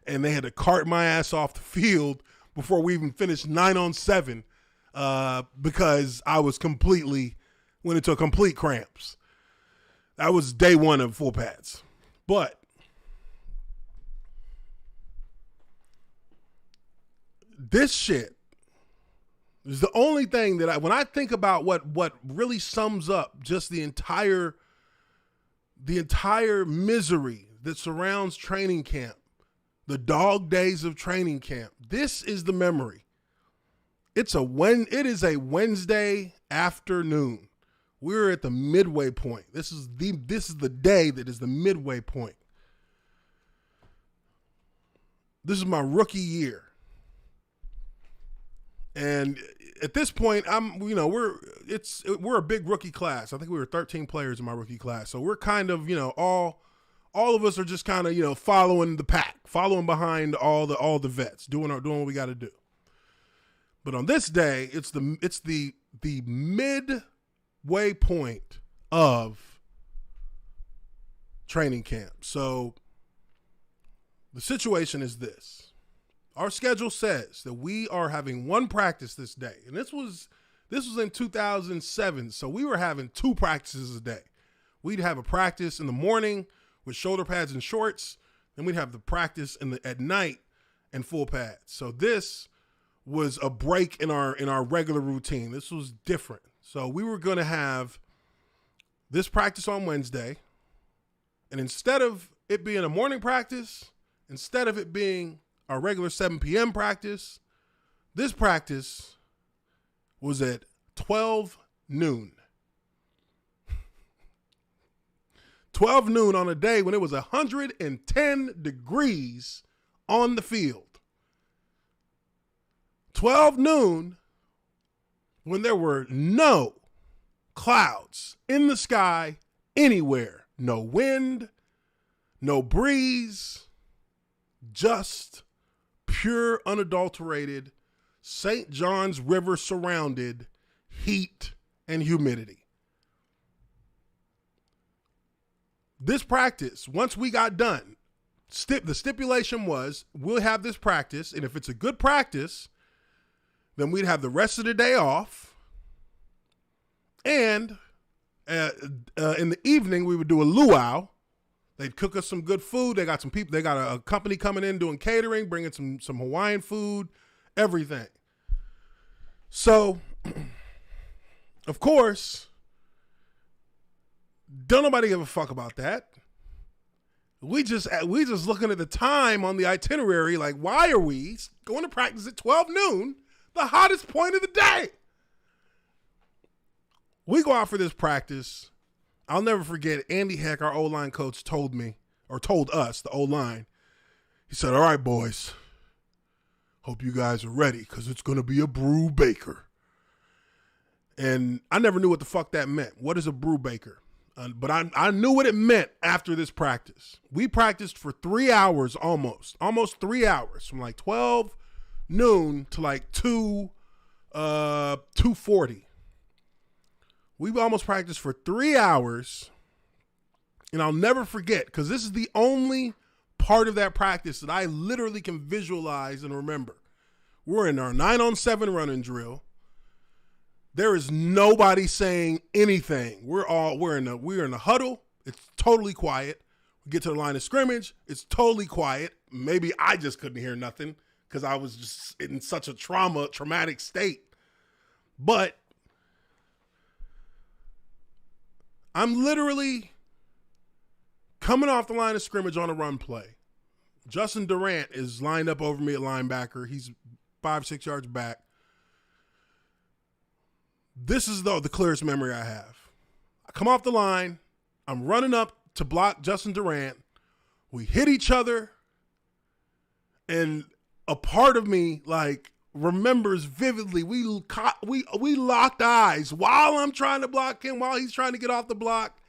and they had to cart my ass off the field before we even finished 9-on-7 because I was went into complete cramps. That was day one of full pads. But this shit is the only thing that when I think about what really sums up just the entire misery that surrounds training camp, the dog days of training camp, this is the memory. It is a Wednesday afternoon. We're at the midway point. This is the day that is the midway point. This is my rookie year. And at this point, we're a big rookie class. I think we were 13 players in my rookie class. So we're kind of, all of us are just kind of, following the pack, following behind all the vets, doing what we got to do. But on this day, it's the midway point of training camp. So the situation is this. Our schedule says that we are having one practice this day. And this was in 2007, so we were having 2 practices a day. We'd have a practice in the morning with shoulder pads and shorts, then we'd have the practice at night and full pads. So this was a break in our regular routine. This was different. So we were going to have this practice on Wednesday, and instead of it being a morning practice, instead of it being our regular 7 p.m. practice, this practice was at 12 noon. 12 noon on a day when it was 110 degrees on the field. 12 noon, when there were no clouds in the sky anywhere, no wind, no breeze, just pure, unadulterated, St. John's River surrounded heat and humidity. This practice, once we got done, the stipulation was we'll have this practice, and if it's a good practice, then we'd have the rest of the day off. And in the evening, we would do a luau. They'd cook us some good food. They got some people. They got a company coming in doing catering, bringing some Hawaiian food, everything. So, of course, don't nobody give a fuck about that. We just looking at the time on the itinerary, like, why are we going to practice at 12 noon, the hottest point of the day? We go out for this practice. I'll never forget, Andy Heck, our O-line coach, told us, the O-line, he said, all right, boys, hope you guys are ready because it's going to be a brew baker. And I never knew what the fuck that meant. What is a brew baker? But I knew what it meant after this practice. We practiced for 3 hours almost 3 hours, from like 12 noon to like 2:40. We almost practiced for 3 hours, and I'll never forget, because this is the only part of that practice that I literally can visualize and remember. We're in our 9-on-7 running drill. There is nobody saying anything. We're in a huddle. It's totally quiet. We get to the line of scrimmage. It's totally quiet. Maybe I just couldn't hear nothing because I was just in such a traumatic state. But I'm literally coming off the line of scrimmage on a run play. Justin Durant is lined up over me at linebacker. He's 5-6 yards back. This is the clearest memory I have. I come off the line. I'm running up to block Justin Durant. We hit each other. And a part of me, like, remembers vividly, we locked eyes while I'm trying to block him, while he's trying to get off the block.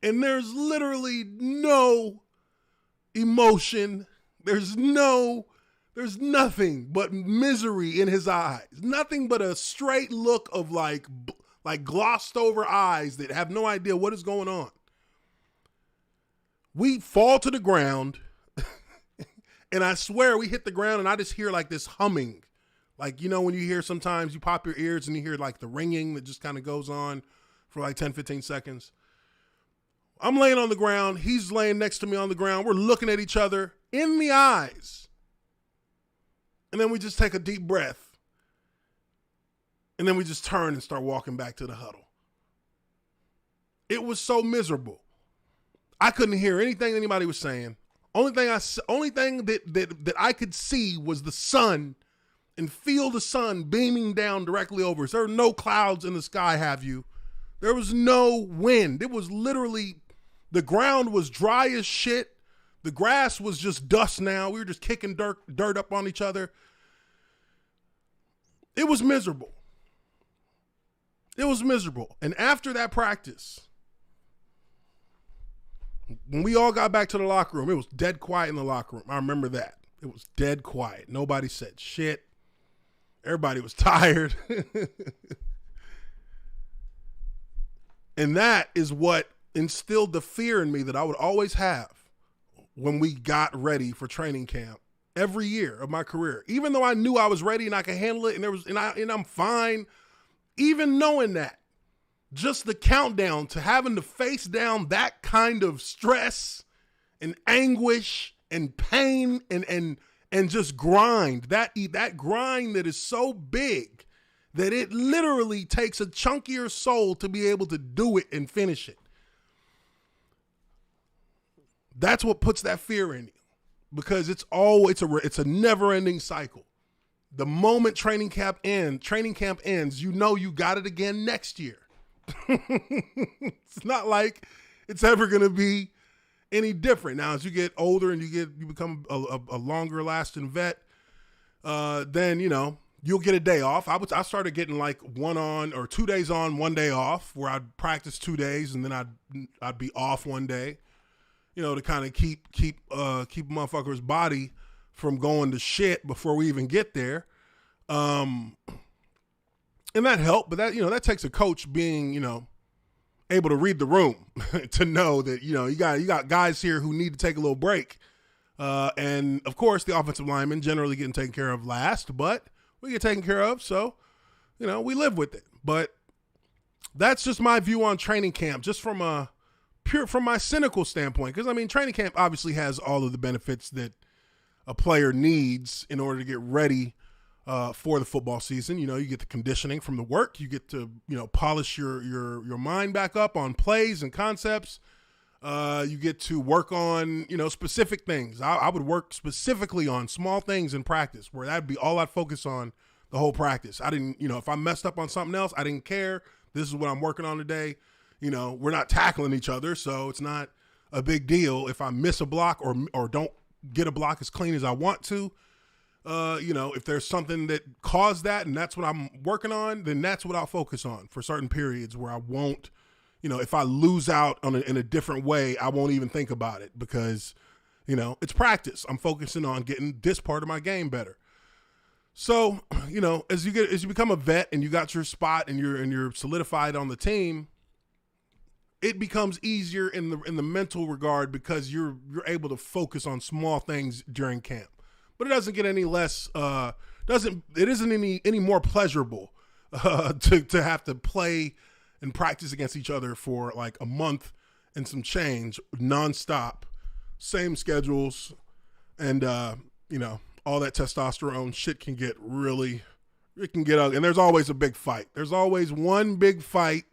And there's literally no emotion. There's nothing but misery in his eyes. Nothing but a straight look of like glossed over eyes that have no idea what is going on. We fall to the ground and I swear we hit the ground and I just hear like this humming. Like, you know, when you hear sometimes you pop your ears and you hear like the ringing that just kind of goes on for like 10, 15 seconds. I'm laying on the ground. He's laying next to me on the ground. We're looking at each other in the eyes. And then we just take a deep breath. And then we just turn and start walking back to the huddle. It was so miserable. I couldn't hear anything anybody was saying. Only thing that I could see was the sun and feel the sun beaming down directly over us. There were no clouds in the sky, have you? There was no wind. It was literally, the ground was dry as shit. The grass was just dust now. We were just kicking dirt up on each other. It was miserable. It was miserable. And after that practice, when we all got back to the locker room, it was dead quiet in the locker room. I remember that. It was dead quiet. Nobody said shit. Everybody was tired. And that is what instilled the fear in me that I would always have when we got ready for training camp every year of my career. Even though I knew I was ready and I could handle it and I'm fine, even knowing that, just the countdown to having to face down that kind of stress and anguish and pain and just grind, that grind that is so big that it literally takes a chunk of your soul to be able to do it and finish it. That's what puts that fear in you, because it's a never-ending cycle. The moment training camp ends, you know you got it again next year. It's not like it's ever going to be any different. Now, as you get older and you become a longer lasting vet, then, you you'll get a day off. I started getting like 1 on or 2 days on, 1 day off, where I'd practice 2 days and then I'd be off 1 day, to kind of keep a motherfucker's body from going to shit before we even get there. And that helped, but that takes a coach being, able to read the room to know that, you got guys here who need to take a little break. And of course the offensive linemen generally getting taken care of last, but we get taken care of. So, we live with it, but that's just my view on training camp, just from my cynical standpoint. Cause training camp obviously has all of the benefits that a player needs in order to get ready for the football season. You get the conditioning from the work. You get to, polish your mind back up on plays and concepts. You get to work on, specific things. I would work specifically on small things in practice, where that'd be all I'd focus on the whole practice. I didn't, if I messed up on something else, I didn't care. This is what I'm working on today. We're not tackling each other, so it's not a big deal if I miss a block or don't get a block as clean as I want to. If there's something that caused that and that's what I'm working on, then that's what I'll focus on for certain periods where I won't, if I lose out in a different way, I won't even think about it because, it's practice. I'm focusing on getting this part of my game better. So, as you become a vet and you got your spot and you're solidified on the team, it becomes easier in the mental regard because you're able to focus on small things during camp. But it doesn't get any less. It isn't any more pleasurable to have to play and practice against each other for like a month and some change, nonstop, same schedules, and all that testosterone shit can get ugly. And there's always a big fight. There's always one big fight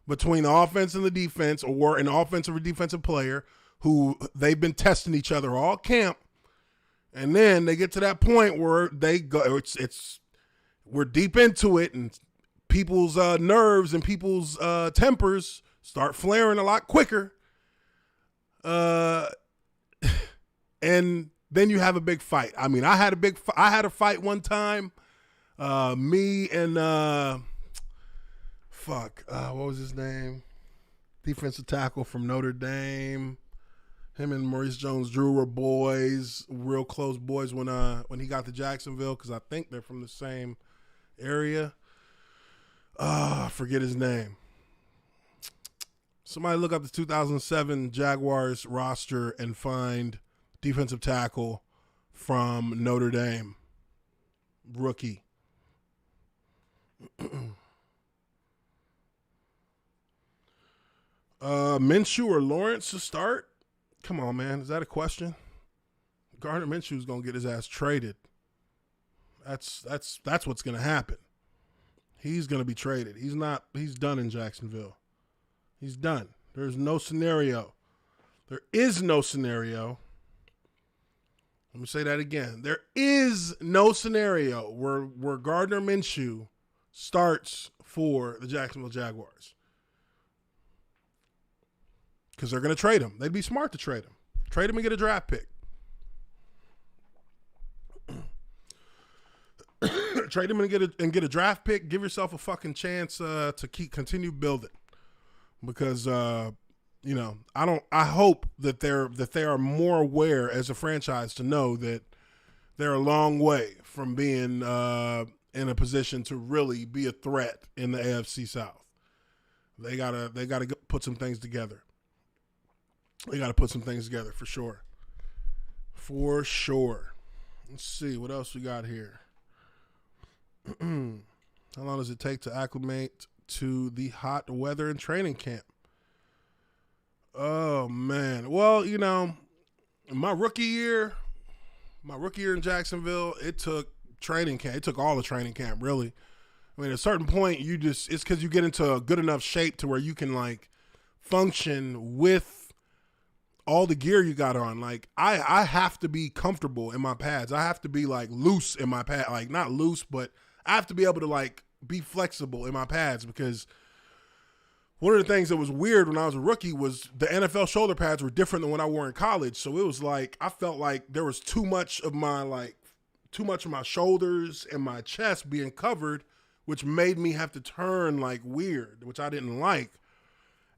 between the offense and the defense, or an offensive or defensive player who they've been testing each other all camp. And then they get to that point where they go, we're deep into it, and people's nerves and people's tempers start flaring a lot quicker. And then you have a big fight. I had a fight one time. Me and what was his name? Defensive tackle from Notre Dame. Him and Maurice Jones-Drew were boys, real close boys when he got to Jacksonville, because I think they're from the same area. I forget his name. Somebody look up the 2007 Jaguars roster and find defensive tackle from Notre Dame. Rookie. Minshew or Lawrence to start? Come on, man. Is that a question? Gardner Minshew's going to get his ass traded. That's what's going to happen. He's going to be traded. He's done in Jacksonville. He's done. There's no scenario. There is no scenario. Let me say that again. There is no scenario where Gardner Minshew starts for the Jacksonville Jaguars. Because they're going to trade him. They'd be smart to trade him. Trade him and get a draft pick. Trade him and get a draft pick. Give yourself a fucking chance to continue building. Because I hope that they are more aware as a franchise to know that they're a long way from being in a position to really be a threat in the AFC South. They gotta put some things together. They got to put some things together for sure. For sure. Let's see what else we got here. How long does it take to acclimate to the hot weather in training camp? Oh, man. Well, my rookie year in Jacksonville, it took training camp. It took all the training camp, really. At a certain point, it's because you get into a good enough shape to where you can, function with all the gear you got on. I have to be comfortable in my pads. I have to be loose in my pad, not loose, but I have to be able to be flexible in my pads, because one of the things that was weird when I was a rookie was the NFL shoulder pads were different than what I wore in college. So it was I felt like there was too much of my too much of my shoulders and my chest being covered, which made me have to turn like weird, which I didn't like.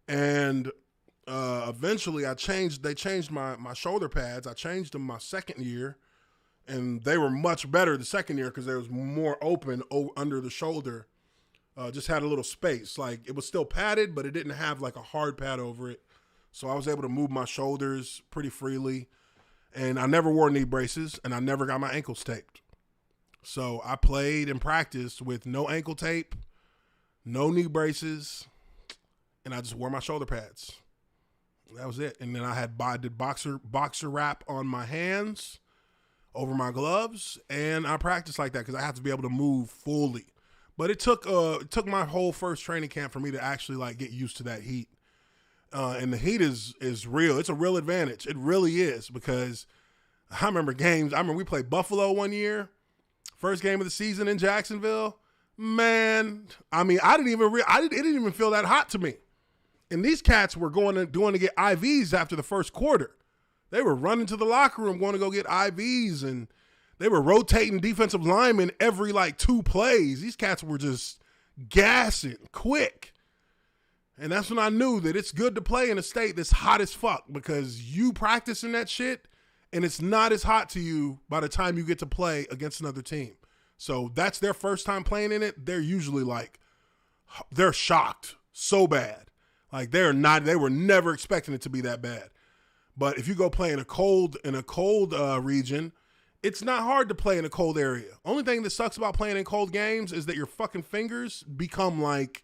And eventually they changed my shoulder pads. I changed them my second year, and they were much better the second year because there was more open under the shoulder. Just had a little space. Like, it was still padded, but it didn't have like a hard pad over it. So I was able to move my shoulders pretty freely. And I never wore knee braces, and I never got my ankles taped. So I played and practiced with no ankle tape, no knee braces, and I just wore my shoulder pads. That was it. And then I did boxer wrap on my hands over my gloves, and I practiced like that because I have to be able to move fully. But it took my whole first training camp for me to actually like get used to that heat. And the heat is real. It's a real advantage. It really is, because I remember we played Buffalo one year, first game of the season in Jacksonville. Man, I mean, it didn't even feel that hot to me. And these cats were going to get IVs after the first quarter. They were running to the locker room going to go get IVs, and they were rotating defensive linemen every like 2 plays. These cats were just gassing quick. And that's when I knew that it's good to play in a state that's hot as fuck, because you practicing that shit and it's not as hot to you by the time you get to play against another team. So that's their first time playing in it. They're usually like, they're shocked so bad. Like they were never expecting it to be that bad. But if you go play in a cold region, it's not hard to play in a cold area. Only thing that sucks about playing in cold games is that your fucking fingers become like,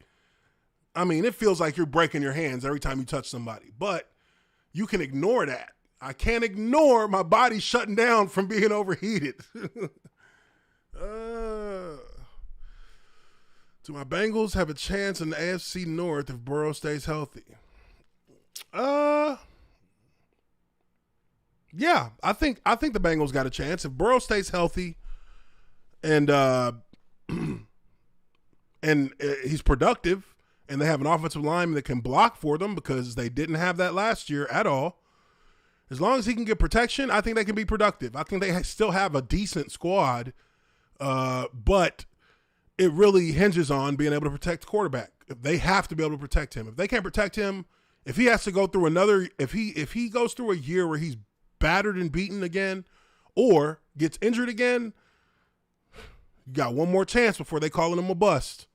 I mean, it feels like you're breaking your hands every time you touch somebody, but you can ignore that. I can't ignore my body shutting down from being overheated. Do my Bengals have a chance in the AFC North if Burrow stays healthy? Yeah, I think the Bengals got a chance if Burrow stays healthy, and he's productive. And they have an offensive lineman that can block for them, because they didn't have that last year at all. As long as he can get protection, I think they can be productive. I think they still have a decent squad, but it really hinges on being able to protect the quarterback. They have to be able to protect him. If they can't protect him, if he has to go through if he goes through a year where he's battered and beaten again or gets injured again, you got one more chance before they calling him a bust.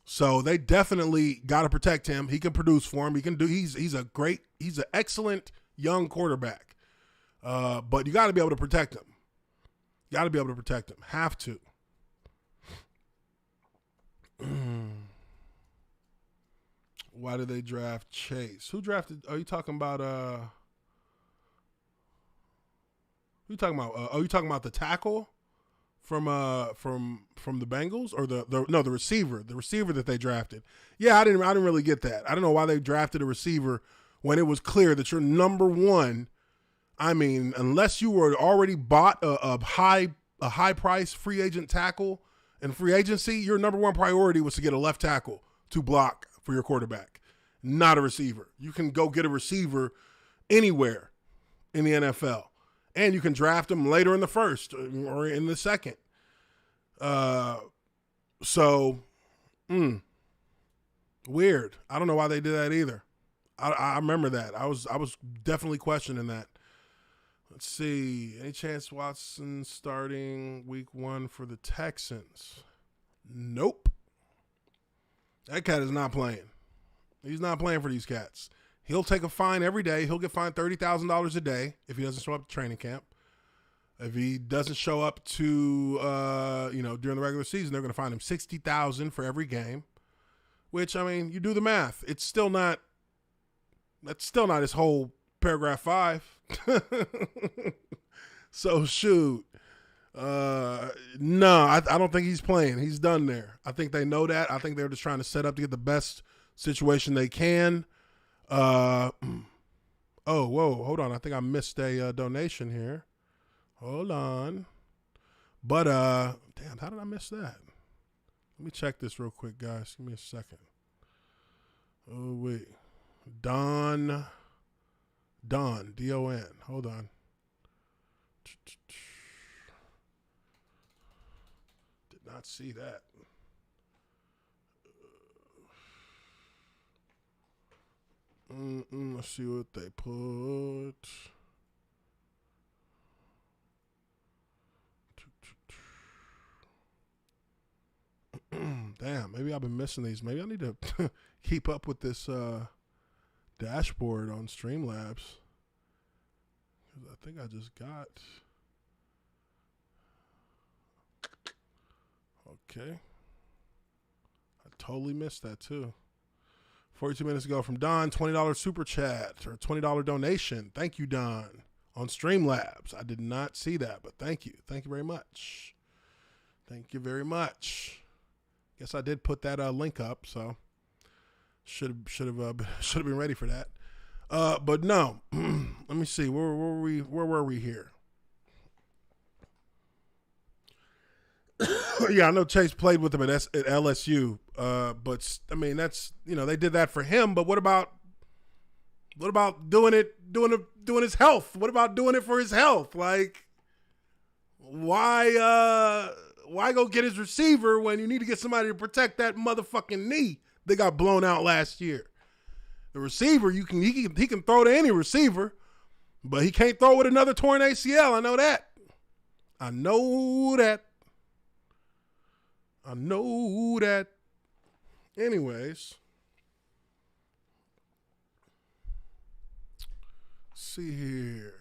So they definitely got to protect him. He can produce for him. He can do. He's an excellent young quarterback. But you got to be able to protect him. Have to. Why did they draft Chase? Who drafted? Are you talking about? Who you talking about? Are you talking about the tackle from the Bengals, or the receiver that they drafted? Yeah, I didn't really get that. I don't know why they drafted a receiver when it was clear that your number one, I mean, unless you were already bought a high price free agent tackle in free agency, your number one priority was to get a left tackle to block for your quarterback, not a receiver. You can go get a receiver anywhere in the NFL. And you can draft them later in the first or in the second. Weird. I don't know why they did that either. I remember that. I was definitely questioning that. Let's see. Any chance Watson starting week 1 for the Texans? Nope. That cat is not playing. He's not playing for these cats. He'll take a fine every day. He'll get fined $30,000 a day if he doesn't show up to training camp. If he doesn't show up to, during the regular season, they're going to fine him $60,000 for every game. Which, I mean, you do the math. That's still not his whole paragraph 5. So shoot. No, I don't think he's playing. He's done there. I think they know that. I think they're just trying to set up to get the best situation they can. Whoa, hold on. I think I missed a donation here. Hold on. But, damn, how did I miss that? Let me check this real quick, guys. Give me a second. Oh, wait. Don, D-O-N. Hold on. not see that. Let's see what they put. Damn, maybe I've been missing these. Maybe I need to keep up with this dashboard on Streamlabs. I think I just got... Okay. I totally missed that too. 42 minutes ago from Don, $20 super chat or $20 donation. Thank you, Don, on Streamlabs. I did not see that, but thank you. Thank you very much. Thank you very much. Guess I did put that link up, so should have been ready for that. But no, let me see. Where were we here? Yeah, I know Chase played with him at LSU, but I mean that's they did that for him. But what about doing his health? What about doing it for his health? Like, why go get his receiver when you need to get somebody to protect that motherfucking knee that got blown out last year? The receiver, he can throw to any receiver, but he can't throw with another torn ACL. I know that. Anyways, see here.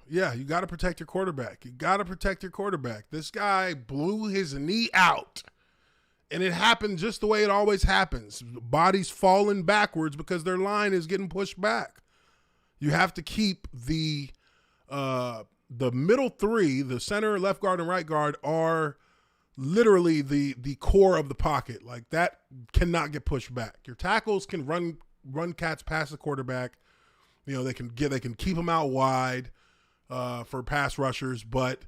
Yeah, you got to protect your quarterback. This guy blew his knee out, and it happened just the way it always happens. Bodies falling backwards because their line is getting pushed back. You have to keep the middle three, the center, left guard, and right guard, are literally the core of the pocket. Like, that cannot get pushed back. Your tackles can run cats past the quarterback. They can keep them out wide for pass rushers, but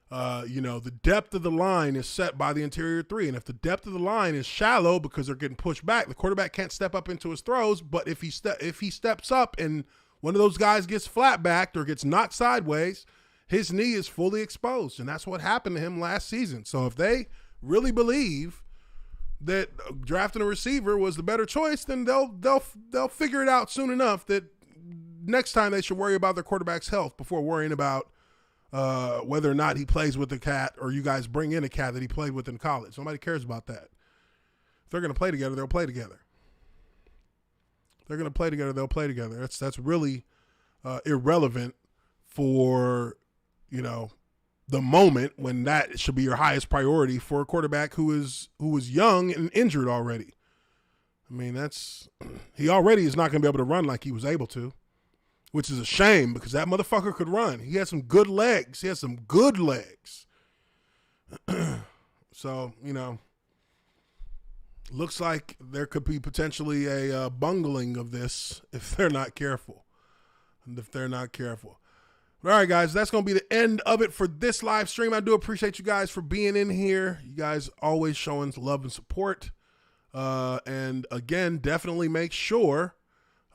the depth of the line is set by the interior three. And if the depth of the line is shallow because they're getting pushed back, the quarterback can't step up into his throws. But if he steps up and one of those guys gets flat backed or gets knocked sideways, his knee is fully exposed. And that's what happened to him last season. So if they really believe that drafting a receiver was the better choice, then they'll figure it out soon enough that next time they should worry about their quarterback's health before worrying about whether or not he plays with the cat or you guys bring in a cat that he played with in college. Nobody cares about that. If they're going to play together, they'll play together. That's really irrelevant for, the moment when that should be your highest priority for a quarterback who is young and injured already. I mean, he already is not going to be able to run like he was able to, which is a shame because that motherfucker could run. He has some good legs. So, looks like there could be potentially a bungling of this if they're not careful. All right, guys, that's going to be the end of it for this live stream. I do appreciate you guys for being in here. You guys always showing love and support. And again, definitely make sure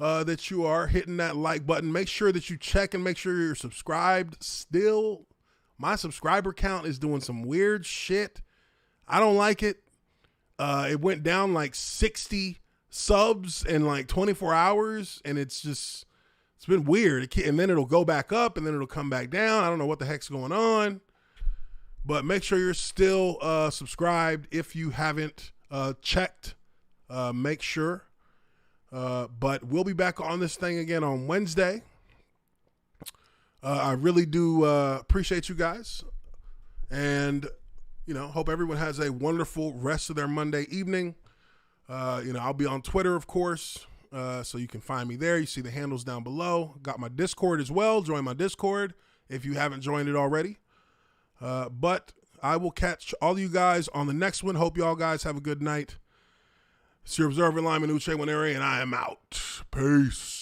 that you are hitting that like button. Make sure that you check and make sure you're subscribed. Still, my subscriber count is doing some weird shit. I don't like it. It went down like 60 subs in like 24 hours, and it's been weird. And then it'll go back up, and then it'll come back down. I don't know what the heck's going on. But make sure you're still subscribed if you haven't checked. Make sure. But we'll be back on this thing again on Wednesday. I really do appreciate you guys. And, hope everyone has a wonderful rest of their Monday evening. I'll be on Twitter, of course. So you can find me there. You see the handles down below. Got my Discord as well. Join my Discord if you haven't joined it already. But I will catch all of you guys on the next one. Hope y'all guys have a good night. It's your observer, Lineman Uche Nwaneri, and I am out. Peace.